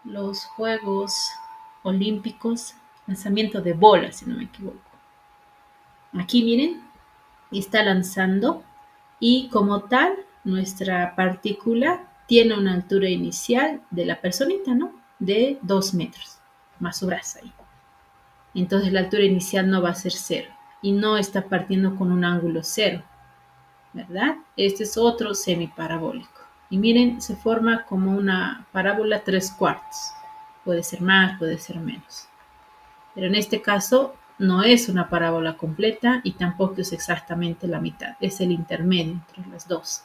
los Juegos Olímpicos, lanzamiento de bola, si no me equivoco. Aquí miren, está lanzando y como tal, nuestra partícula tiene una altura inicial de la personita, ¿no? De 2 metros, más su brazo ahí. Entonces la altura inicial no va a ser cero y no está partiendo con un ángulo cero, ¿verdad? Este es otro semiparabólico. Y miren, se forma como una parábola 3/4. Puede ser más, puede ser menos. Pero en este caso no es una parábola completa y tampoco es exactamente la mitad. Es el intermedio entre las dos.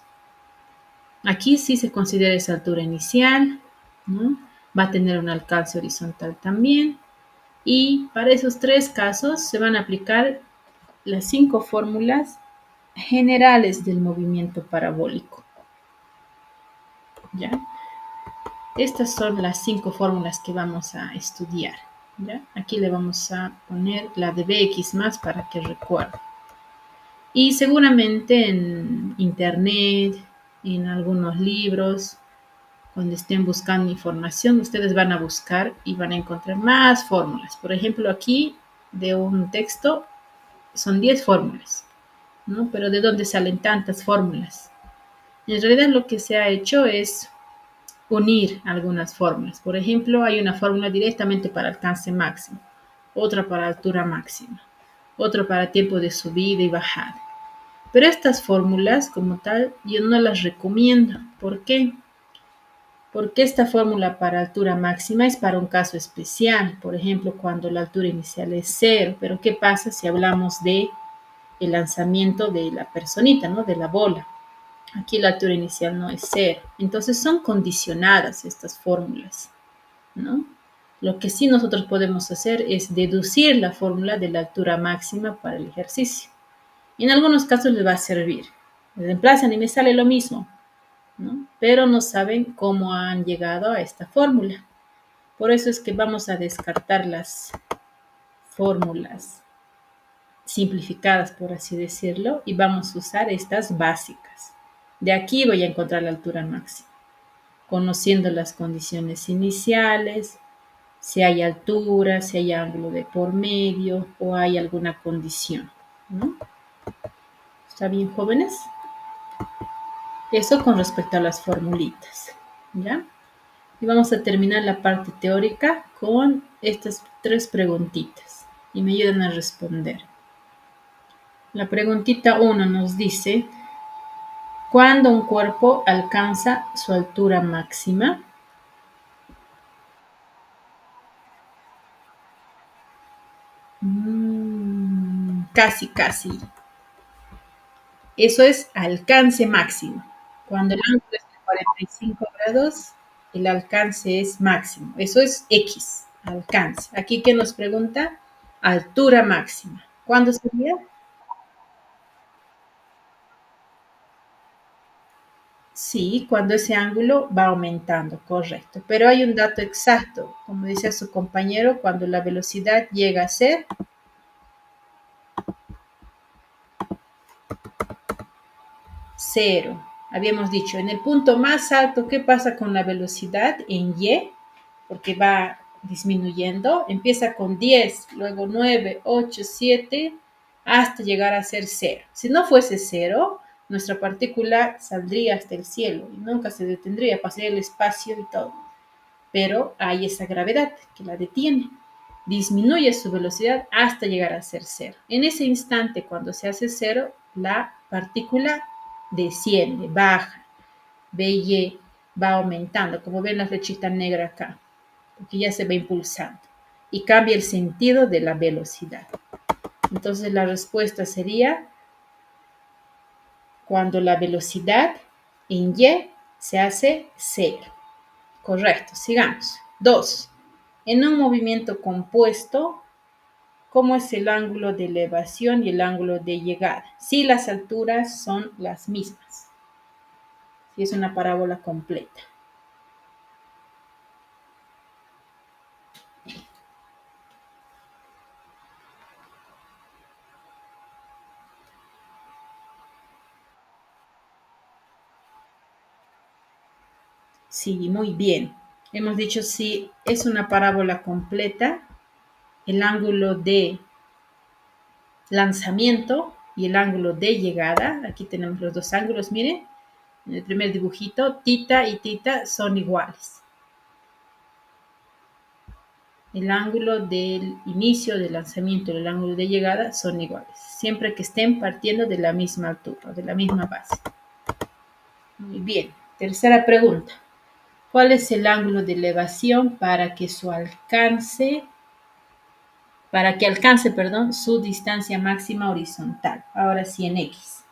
Aquí sí se considera esa altura inicial, ¿no? Va a tener un alcance horizontal también. Y para esos 3 casos se van a aplicar las 5 fórmulas generales del movimiento parabólico. ¿Ya? Estas son las 5 fórmulas que vamos a estudiar. ¿Ya? Aquí le vamos a poner la de Bx más para que recuerde. Y seguramente en internet, en algunos libros, cuando estén buscando información, ustedes van a buscar y van a encontrar más fórmulas. Por ejemplo, aquí de un texto son 10 fórmulas, ¿no? Pero ¿de dónde salen tantas fórmulas? En realidad lo que se ha hecho es unir algunas fórmulas. Por ejemplo, hay una fórmula directamente para alcance máximo, otra para altura máxima, otra para tiempo de subida y bajada. Pero estas fórmulas como tal yo no las recomiendo. ¿Por qué? Porque esta fórmula para altura máxima es para un caso especial, por ejemplo, cuando la altura inicial es cero. Pero ¿qué pasa si hablamos de el lanzamiento de la personita, ¿no? De la bola? Aquí la altura inicial no es cero. Entonces son condicionadas estas fórmulas, ¿no? Lo que sí nosotros podemos hacer es deducir la fórmula de la altura máxima para el ejercicio. En algunos casos les va a servir. Me reemplazan y me sale lo mismo, ¿no? Pero no saben cómo han llegado a esta fórmula. Por eso es que vamos a descartar las fórmulas simplificadas, por así decirlo, y vamos a usar estas básicas. De aquí voy a encontrar la altura máxima, conociendo las condiciones iniciales, si hay altura, si hay ángulo de por medio o hay alguna condición, ¿no? ¿Está bien, jóvenes? Eso con respecto a las formulitas, ¿ya? Y vamos a terminar la parte teórica con estas 3 preguntitas y me ayudan a responder. La preguntita 1 nos dice, ¿cuándo un cuerpo alcanza su altura máxima? Casi, casi. Eso es alcance máximo. Cuando el ángulo es de 45 grados, el alcance es máximo. Eso es X, alcance. Aquí que nos pregunta, altura máxima. ¿Cuándo sería? Sí, cuando ese ángulo va aumentando, correcto. Pero hay un dato exacto, como dice su compañero, cuando la velocidad llega a ser cero. Habíamos dicho, en el punto más alto, ¿qué pasa con la velocidad en Y? Porque va disminuyendo. Empieza con 10, luego 9, 8, 7, hasta llegar a ser cero. Si no fuese cero, nuestra partícula saldría hasta el cielo y nunca se detendría, pasaría el espacio y todo. Pero hay esa gravedad que la detiene. Disminuye su velocidad hasta llegar a ser cero. En ese instante, cuando se hace cero, la partícula desciende, baja, y va aumentando, como ven la flechita negra acá, porque ya se va impulsando y cambia el sentido de la velocidad. Entonces la respuesta sería cuando la velocidad en Y se hace cero. Correcto, sigamos. 2. En un movimiento compuesto, ¿cómo es el ángulo de elevación y el ángulo de llegada? Si las alturas son las mismas, si es una parábola completa. Sí, muy bien. Hemos dicho si es una parábola completa, el ángulo de lanzamiento y el ángulo de llegada, aquí tenemos los dos ángulos, miren, en el primer dibujito, tita y tita son iguales. El ángulo del inicio del lanzamiento y el ángulo de llegada son iguales, siempre que estén partiendo de la misma altura, de la misma base. Muy bien. Tercera pregunta. ¿Cuál es el ángulo de elevación para que alcance, perdón, su distancia máxima horizontal? Ahora sí en X.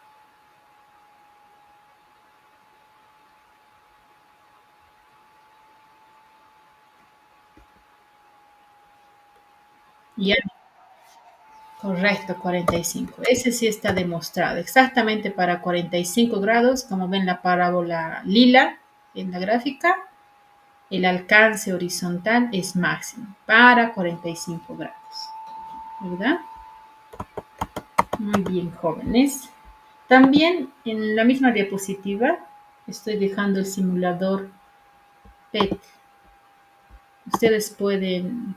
Ya, correcto, 45. Ese sí está demostrado. Exactamente para 45 grados, como ven la parábola lila en la gráfica, el alcance horizontal es máximo para 45 grados. ¿Verdad? Muy bien, jóvenes. También en la misma diapositiva estoy dejando el simulador PET. Ustedes pueden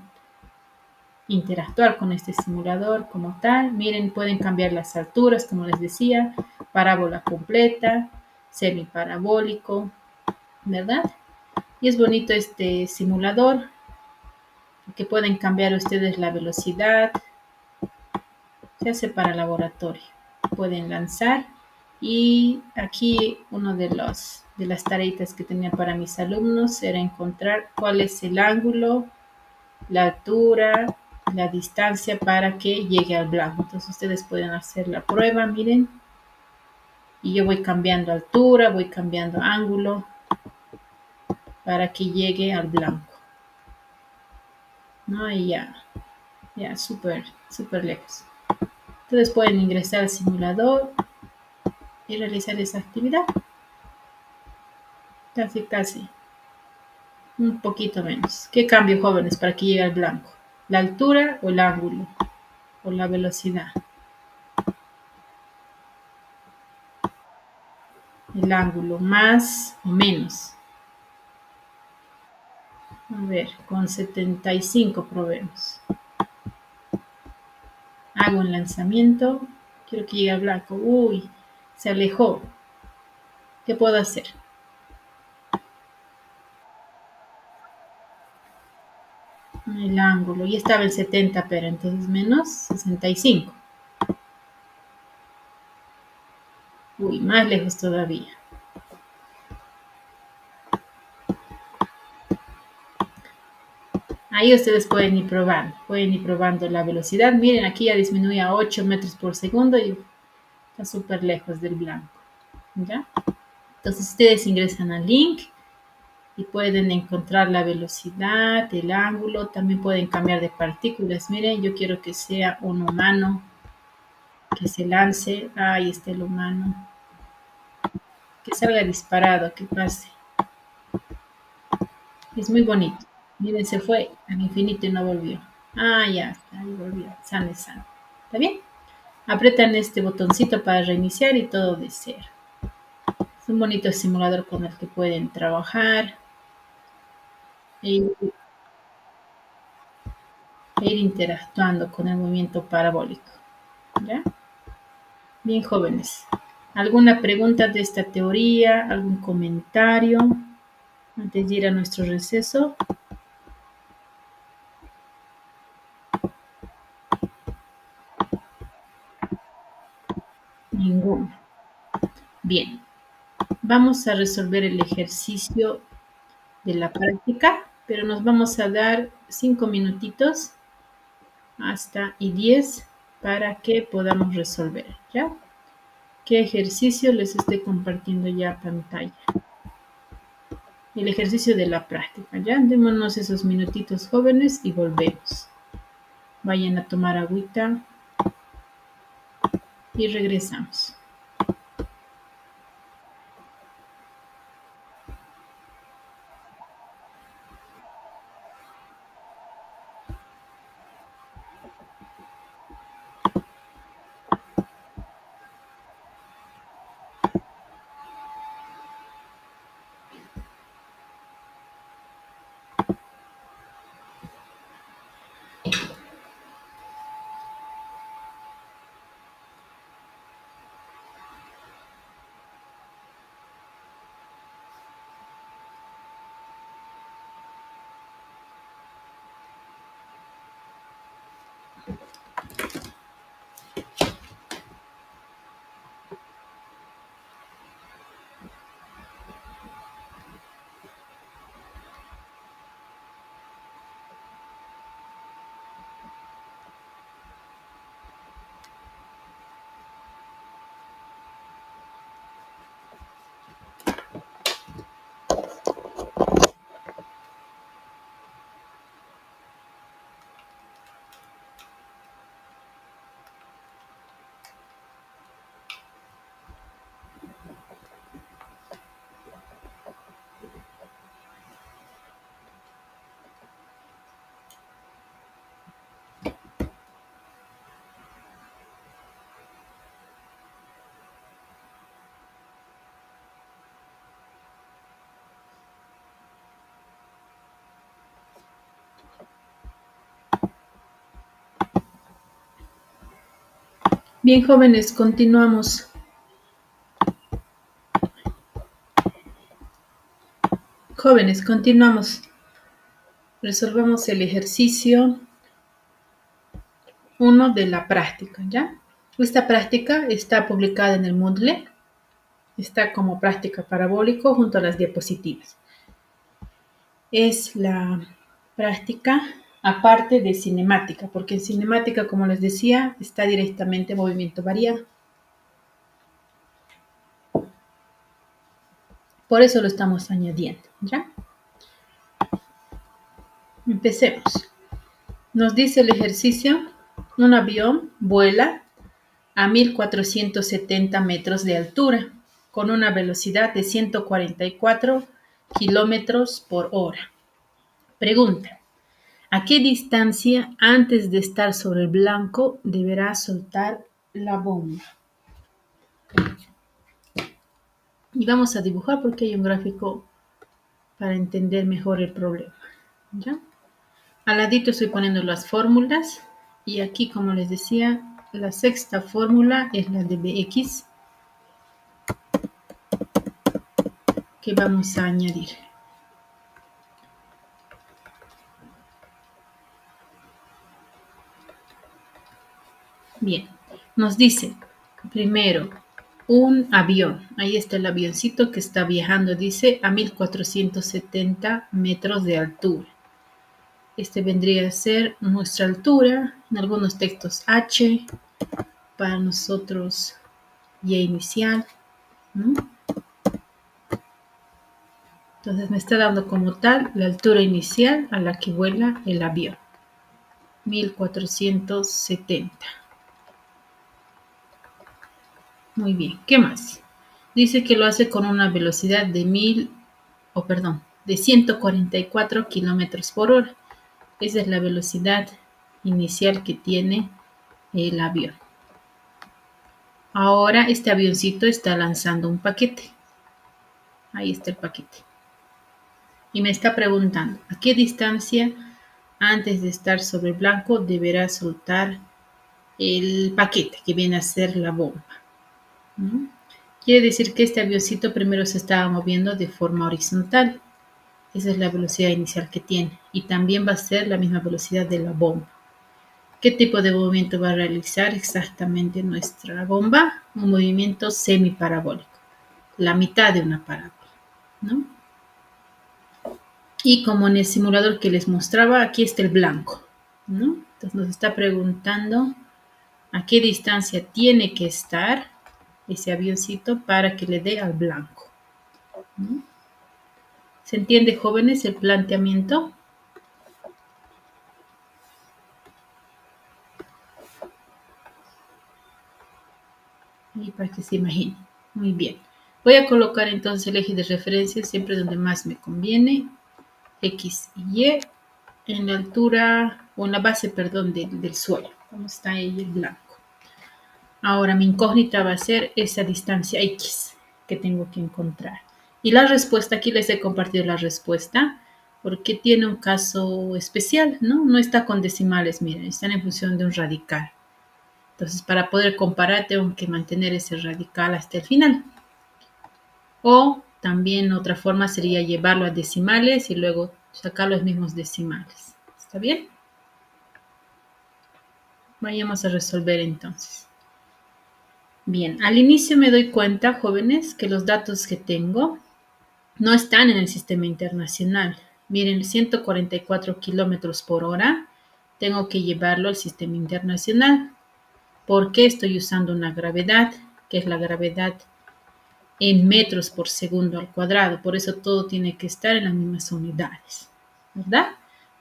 interactuar con este simulador como tal. Miren, pueden cambiar las alturas, como les decía, parábola completa, semiparabólico, ¿verdad? Y es bonito este simulador, que pueden cambiar ustedes la velocidad, se hace para laboratorio. Pueden lanzar y aquí uno de las tareitas que tenía para mis alumnos era encontrar cuál es el ángulo, la altura, la distancia para que llegue al blanco. Entonces ustedes pueden hacer la prueba, miren, y yo voy cambiando altura, voy cambiando ángulo para que llegue al blanco. ¿No? Y ya, súper, súper lejos. Ustedes pueden ingresar al simulador y realizar esa actividad. Casi, casi. Un poquito menos. ¿Qué cambio, jóvenes, para que llegue al blanco? ¿La altura o el ángulo? ¿O la velocidad? El ángulo, más o menos. A ver, con 75 probemos. Hago un lanzamiento. Quiero que llegue al blanco. Uy, se alejó. ¿Qué puedo hacer? El ángulo. Ya estaba en 70, pero entonces menos 65. Uy, más lejos todavía. Ahí ustedes pueden ir probando la velocidad. Miren, aquí ya disminuye a 8 metros por segundo y está súper lejos del blanco. ¿Ya? Entonces ustedes ingresan al link y pueden encontrar la velocidad, el ángulo, también pueden cambiar de partículas. Miren, yo quiero que sea un humano que se lance. Ahí está el humano. Que salga disparado, que pase. Es muy bonito. Miren, se fue al infinito y no volvió. Ah, ya está, ahí volvió. Sane, sane. ¿Está bien? Apretan este botoncito para reiniciar y todo de cero. Es un bonito simulador con el que pueden trabajar e ir interactuando con el movimiento parabólico. ¿Ya? Bien, jóvenes. ¿Alguna pregunta de esta teoría? ¿Algún comentario antes de ir a nuestro receso? Ninguno. Bien. Vamos a resolver el ejercicio de la práctica, pero nos vamos a dar 5 minutitos hasta y 10 para que podamos resolver, ¿ya? ¿Qué ejercicio les estoy compartiendo ya pantalla? El ejercicio de la práctica, ¿ya? Démonos esos minutitos, jóvenes, y volvemos. Vayan a tomar agüita y regresamos. Bien, jóvenes, continuamos. Jóvenes, continuamos. Resolvemos el ejercicio 1 de la práctica, ¿ya? Esta práctica está publicada en el Moodle. Está como práctica parabólico junto a las diapositivas. Es la práctica aparte de cinemática, porque en cinemática, como les decía, está directamente movimiento variado. Por eso lo estamos añadiendo, ¿ya? Empecemos. Nos dice el ejercicio, un avión vuela a 1470 metros de altura con una velocidad de 144 kilómetros por hora. Pregunta, ¿a qué distancia antes de estar sobre el blanco deberá soltar la bomba? Y vamos a dibujar porque hay un gráfico para entender mejor el problema, ¿ya? Al ladito estoy poniendo las fórmulas y aquí, como les decía, la sexta fórmula es la de Bx que vamos a añadir. Bien, nos dice primero un avión. Ahí está el avioncito que está viajando, dice, a 1470 metros de altura. Este vendría a ser nuestra altura, en algunos textos H, para nosotros Y inicial, ¿no? Entonces me está dando como tal la altura inicial a la que vuela el avión, 1470. Muy bien, ¿qué más? Dice que lo hace con una velocidad de de 144 kilómetros por hora. Esa es la velocidad inicial que tiene el avión. Ahora este avioncito está lanzando un paquete. Ahí está el paquete. Y me está preguntando, ¿a qué distancia antes de estar sobre el blanco deberá soltar el paquete que viene a ser la bomba? ¿No? Quiere decir que este avioncito primero se estaba moviendo de forma horizontal. Esa es la velocidad inicial que tiene. Y también va a ser la misma velocidad de la bomba. ¿Qué tipo de movimiento va a realizar exactamente nuestra bomba? Un movimiento semiparabólico, la mitad de una parábola, ¿no? Y como en el simulador que les mostraba, aquí está el blanco, ¿no? Entonces nos está preguntando a qué distancia tiene que estar ese avioncito para que le dé al blanco, ¿no? ¿Se entiende, jóvenes, el planteamiento? Y para que se imaginen. Muy bien. Voy a colocar entonces el eje de referencia siempre donde más me conviene. X y Y en la altura o en la base, perdón, del suelo. ¿Cómo está ahí el blanco? Ahora mi incógnita va a ser esa distancia X que tengo que encontrar. Y la respuesta, aquí les he compartido la respuesta, porque tiene un caso especial, ¿no? No está con decimales, miren, están en función de un radical. Entonces, para poder comparar, tengo que mantener ese radical hasta el final. O también otra forma sería llevarlo a decimales y luego sacar los mismos decimales. ¿Está bien? Vayamos a resolver entonces. Bien, al inicio me doy cuenta, jóvenes, que los datos que tengo no están en el sistema internacional. Miren, 144 kilómetros por hora, tengo que llevarlo al sistema internacional. ¿Por qué estoy usando una gravedad? Que es la gravedad en metros por segundo al cuadrado. Por eso todo tiene que estar en las mismas unidades, ¿verdad?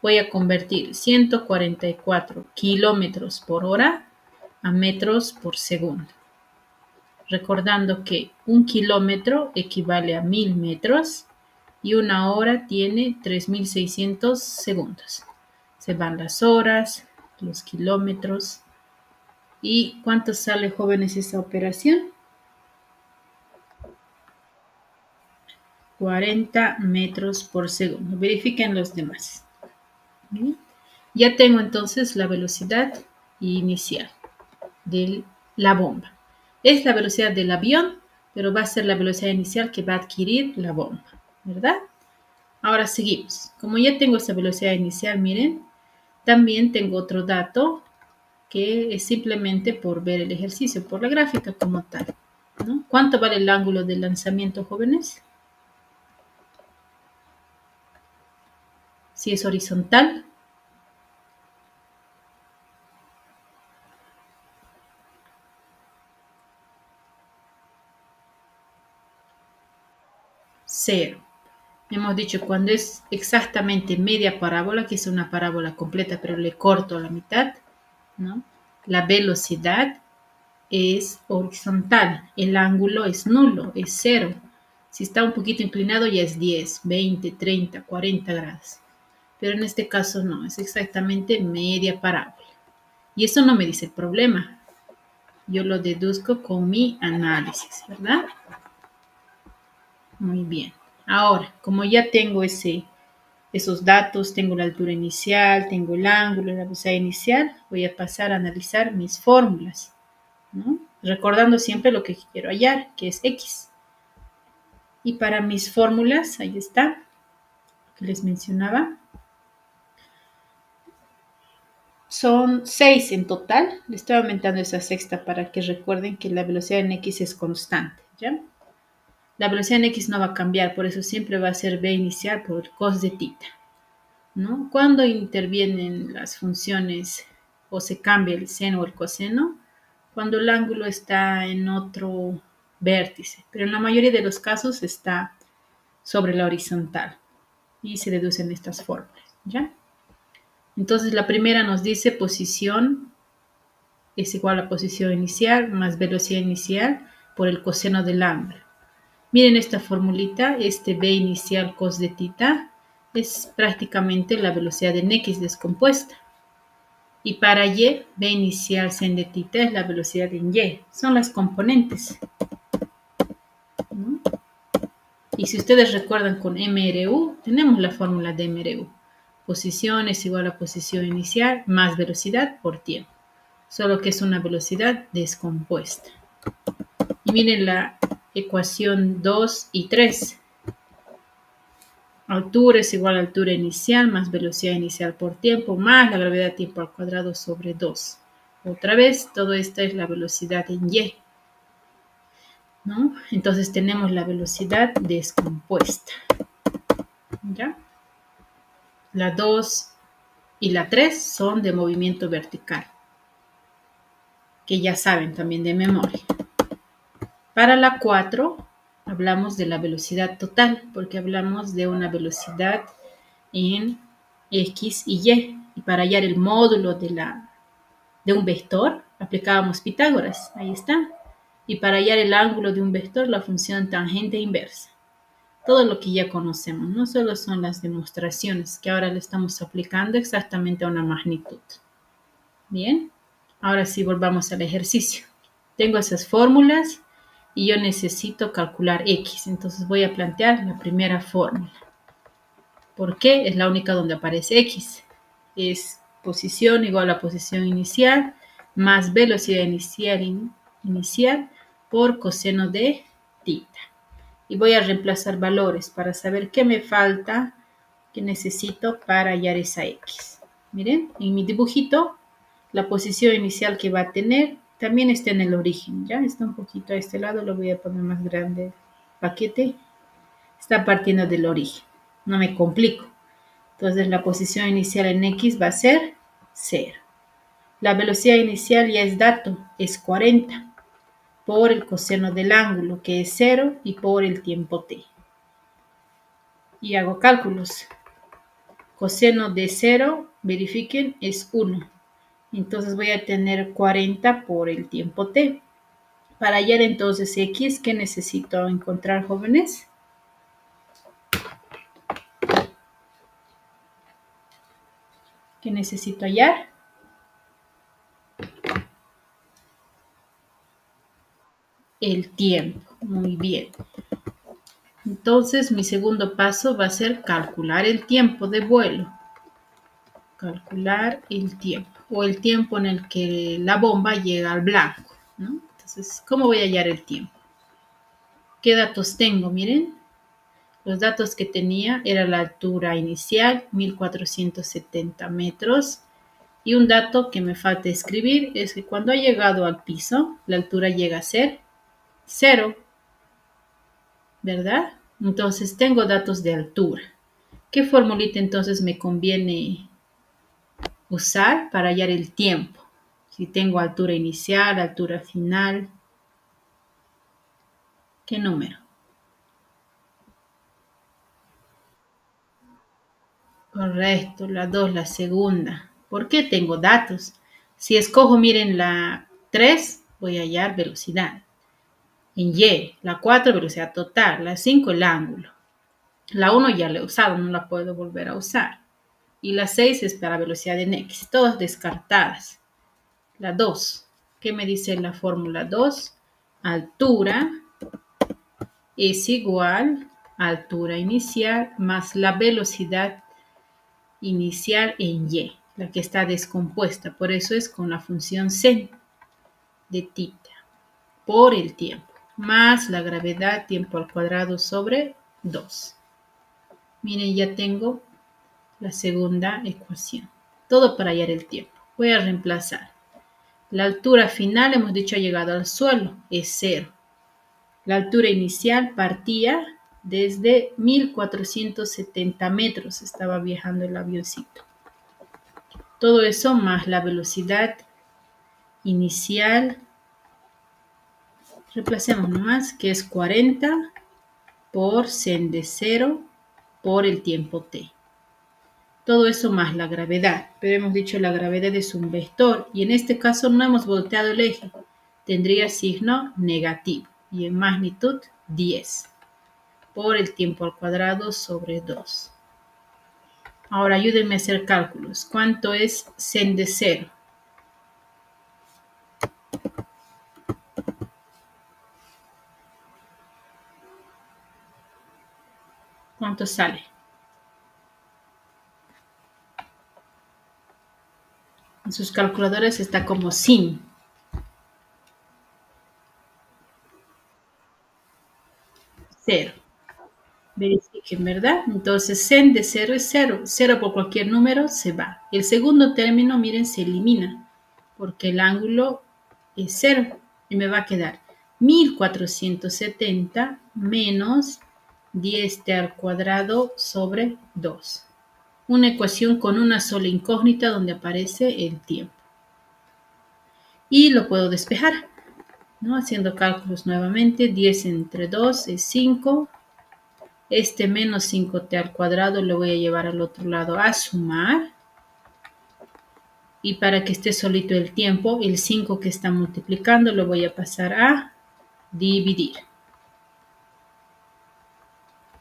Voy a convertir 144 kilómetros por hora a metros por segundo. Recordando que un kilómetro equivale a 1000 metros y una hora tiene 3600 segundos. Se van las horas, los kilómetros. ¿Y cuánto sale, jóvenes, esa operación? 40 metros por segundo. Verifiquen los demás. Ya tengo entonces la velocidad inicial de la bomba. Es la velocidad del avión, pero va a ser la velocidad inicial que va a adquirir la bomba, ¿verdad? Ahora seguimos. Como ya tengo esa velocidad inicial, miren, también tengo otro dato que es simplemente por ver el ejercicio, por la gráfica como tal, ¿no? ¿Cuánto vale el ángulo de lanzamiento, jóvenes? Si es horizontal, 0. Hemos dicho cuando es exactamente media parábola, que es una parábola completa, pero le corto a la mitad, ¿no? La velocidad es horizontal, el ángulo es nulo, es 0. Si está un poquito inclinado ya es 10, 20, 30, 40 grados. Pero en este caso no, es exactamente media parábola. Y eso no me dice el problema. Yo lo deduzco con mi análisis, ¿verdad? Muy bien. Ahora, como ya tengo esos datos, tengo la altura inicial, tengo el ángulo, la velocidad inicial, voy a pasar a analizar mis fórmulas, ¿no? Recordando siempre lo que quiero hallar, que es X. Y para mis fórmulas, ahí está, que les mencionaba, son 6 en total. Le estoy aumentando esa sexta para que recuerden que la velocidad en X es constante, ¿ya? La velocidad en X no va a cambiar, por eso siempre va a ser B inicial por cos de tita, ¿no? Cuando intervienen las funciones o se cambia el seno o el coseno, cuando el ángulo está en otro vértice, pero en la mayoría de los casos está sobre la horizontal y se deducen estas fórmulas, ¿ya? Entonces la primera nos dice posición es igual a posición inicial más velocidad inicial por el coseno del ángulo. Miren esta formulita, este B inicial cos de tita es prácticamente la velocidad en X descompuesta. Y para Y, B inicial sin de tita es la velocidad en Y. Son las componentes, ¿no? Y si ustedes recuerdan con MRU, tenemos la fórmula de MRU. Posición es igual a posición inicial más velocidad por tiempo. Solo que es una velocidad descompuesta. Y miren la ecuación 2 y 3. Altura es igual a altura inicial más velocidad inicial por tiempo más la gravedad tiempo al cuadrado sobre 2. Otra vez, todo esto es la velocidad en Y, ¿no? Entonces tenemos la velocidad descompuesta. ¿Ya? La 2 y la 3 son de movimiento vertical, que ya saben también de memoria. Para la 4 hablamos de la velocidad total, porque hablamos de una velocidad en X y Y. Y para hallar el módulo de un vector, aplicábamos Pitágoras. Ahí está. Y para hallar el ángulo de un vector, la función tangente inversa. Todo lo que ya conocemos, no solo son las demostraciones que ahora le estamos aplicando exactamente a una magnitud. Bien, ahora sí volvamos al ejercicio. Tengo esas fórmulas y yo necesito calcular X. Entonces voy a plantear la primera fórmula. ¿Por qué? Es la única donde aparece X. Es posición igual a posición inicial más velocidad inicial por coseno de tita. Y voy a reemplazar valores para saber qué me falta, qué necesito para hallar esa X. Miren, en mi dibujito, la posición inicial que va a tener también está en el origen. Ya está un poquito a este lado, lo voy a poner más grande el paquete. Está partiendo del origen. No me complico. Entonces la posición inicial en X va a ser 0. La velocidad inicial ya es dato, es 40 por el coseno del ángulo, que es 0, y por el tiempo t. Y hago cálculos. Coseno de 0, verifiquen, es 1. Entonces voy a tener 40 por el tiempo t. Para hallar entonces X, ¿qué necesito encontrar, jóvenes? ¿Qué necesito hallar? El tiempo. Muy bien. Entonces mi segundo paso va a ser calcular el tiempo de vuelo. Calcular el tiempo. O el tiempo en el que la bomba llega al blanco, ¿no? Entonces, ¿cómo voy a hallar el tiempo? ¿Qué datos tengo? Miren. Los datos que tenía era la altura inicial, 1470 metros. Y un dato que me falta escribir es que cuando ha llegado al piso, la altura llega a ser 0, ¿verdad? Entonces tengo datos de altura. ¿Qué formulita entonces me conviene usar para hallar el tiempo? Si tengo altura inicial, altura final, ¿qué número? Correcto, la 2, la segunda. ¿Por qué tengo datos? Si escojo, miren, la 3, voy a hallar velocidad. En Y, la 4, velocidad total. La 5, el ángulo. La 1 ya la he usado, no la puedo volver a usar. Y la 6 es para velocidad en X, todas descartadas. La 2, ¿qué me dice la fórmula 2? Altura es igual a altura inicial más la velocidad inicial en Y, la que está descompuesta. Por eso es con la función sen de tita por el tiempo, más la gravedad tiempo al cuadrado sobre 2. Miren, ya tengo la segunda ecuación. Todo para hallar el tiempo. Voy a reemplazar. La altura final, hemos dicho, ha llegado al suelo, es 0. La altura inicial partía desde 1470 metros. Estaba viajando el avioncito. Todo eso más la velocidad inicial. Reemplacemos nomás, que es 40 por sen de 0 por el tiempo t. Todo eso más la gravedad. Pero hemos dicho la gravedad es un vector y en este caso no hemos volteado el eje. Tendría signo negativo. y en magnitud 10 por el tiempo al cuadrado sobre 2. Ahora ayúdenme a hacer cálculos. ¿Cuánto es sen de 0? ¿Cuánto sale? En sus calculadores está como sin. 0. Verifiquen, ¿verdad? Entonces, sen de 0 es 0. 0 por cualquier número se va. El segundo término, miren, se elimina porque el ángulo es 0 y me va a quedar 1470 menos 10t al cuadrado sobre 2. Una ecuación con una sola incógnita donde aparece el tiempo. Y lo puedo despejar, ¿no? Haciendo cálculos nuevamente. 10 entre 2 es 5. Este menos 5t al cuadrado lo voy a llevar al otro lado a sumar. Y para que esté solito el tiempo, el 5 que está multiplicando lo voy a pasar a dividir.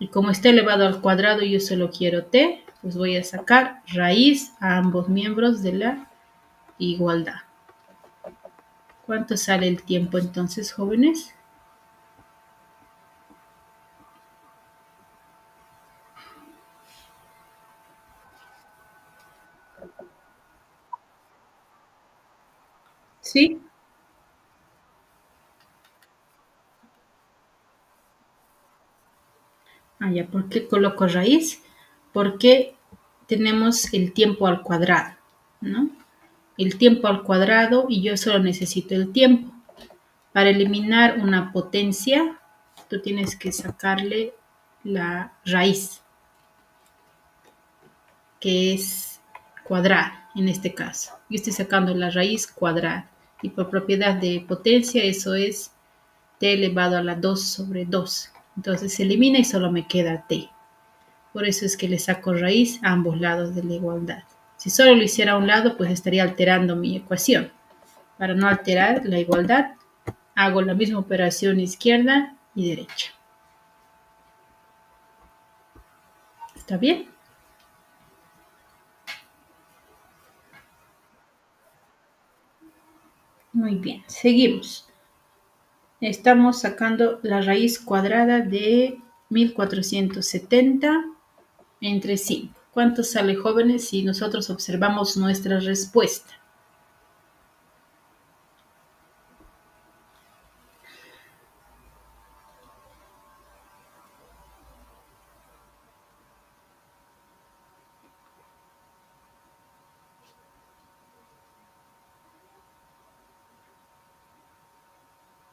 Y como está elevado al cuadrado y yo solo quiero t, pues voy a sacar raíz a ambos miembros de la igualdad. ¿Cuánto sale el tiempo entonces, jóvenes? ¿Sí? Ya, ¿por qué coloco raíz? Porque tenemos el tiempo al cuadrado, ¿no? El tiempo al cuadrado y yo solo necesito el tiempo. Para eliminar una potencia, tú tienes que sacarle la raíz, que es cuadrada en este caso. Yo estoy sacando la raíz cuadrada y por propiedad de potencia eso es t elevado a la 2 sobre 2. Entonces se elimina y solo me queda t. Por eso es que le saco raíz a ambos lados de la igualdad. Si solo lo hiciera a un lado, pues estaría alterando mi ecuación. Para no alterar la igualdad, hago la misma operación izquierda y derecha. ¿Está bien? Muy bien, seguimos. Estamos sacando la raíz cuadrada de 1470 entre 5. ¿Cuánto sale, jóvenes, si nosotros observamos nuestra respuesta?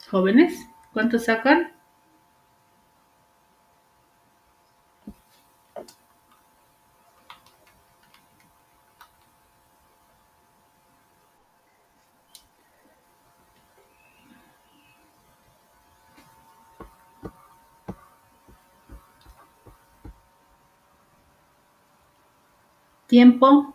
Jóvenes, ¿cuánto sacan? Tiempo.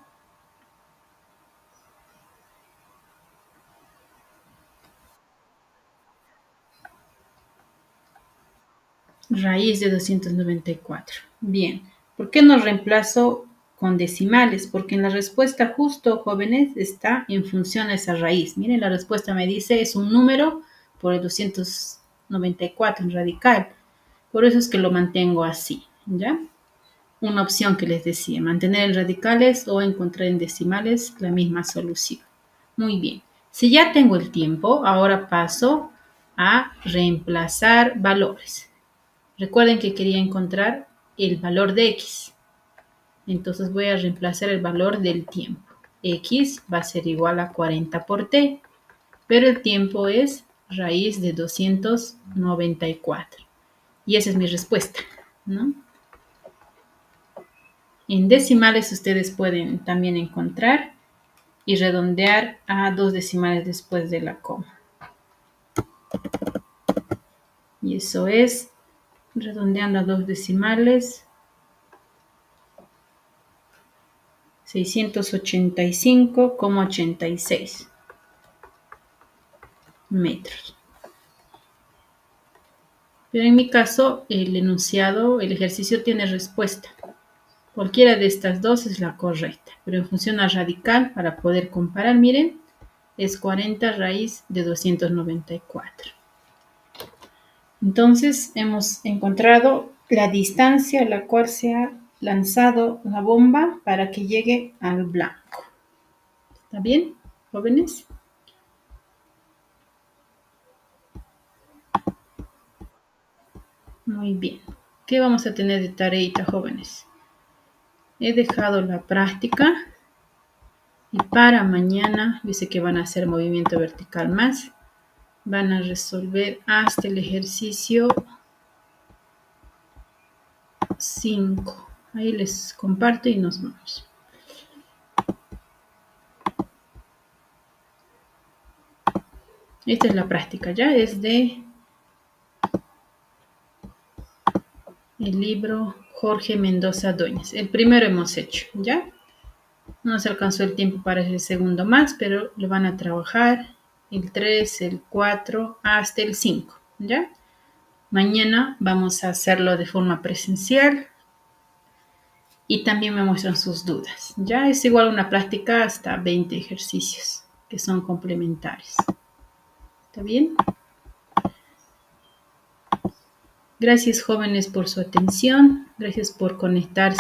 Raíz de 294. Bien. ¿Por qué no reemplazo con decimales? Porque en la respuesta justo, jóvenes, está en función a esa raíz. Miren, la respuesta me dice es un número por el 294 en radical. Por eso es que lo mantengo así, ¿ya? Una opción que les decía, mantener en radicales o encontrar en decimales la misma solución. Muy bien. Si ya tengo el tiempo, ahora paso a reemplazar valores. Recuerden que quería encontrar el valor de x. Entonces voy a reemplazar el valor del tiempo. X va a ser igual a 40 por t, pero el tiempo es raíz de 294. Y esa es mi respuesta, ¿no? En decimales ustedes pueden también encontrar y redondear a 2 decimales después de la coma. Y eso es, redondeando a 2 decimales, 685,86 metros. Pero en mi caso, el enunciado, el ejercicio tiene respuesta. Cualquiera de estas dos es la correcta, pero en función a radical, para poder comparar, miren, es 40 raíz de 294. Entonces, hemos encontrado la distancia a la cual se ha lanzado la bomba para que llegue al blanco. ¿Está bien, jóvenes? Muy bien. ¿Qué vamos a tener de tareita, jóvenes? He dejado la práctica y para mañana, dice que van a hacer movimiento vertical más. Van a resolver hasta el ejercicio 5. Ahí les comparto y nos vamos. Esta es la práctica, ya es de el libro Jorge Mendoza Dueñas. El primero hemos hecho, ¿ya? No nos alcanzó el tiempo para el segundo más, pero lo van a trabajar el 3, el 4, hasta el 5, ¿ya? Mañana vamos a hacerlo de forma presencial y también me muestran sus dudas. Ya es igual una práctica hasta 20 ejercicios que son complementarios. ¿Está bien? Gracias, jóvenes, por su atención. Gracias por conectarse.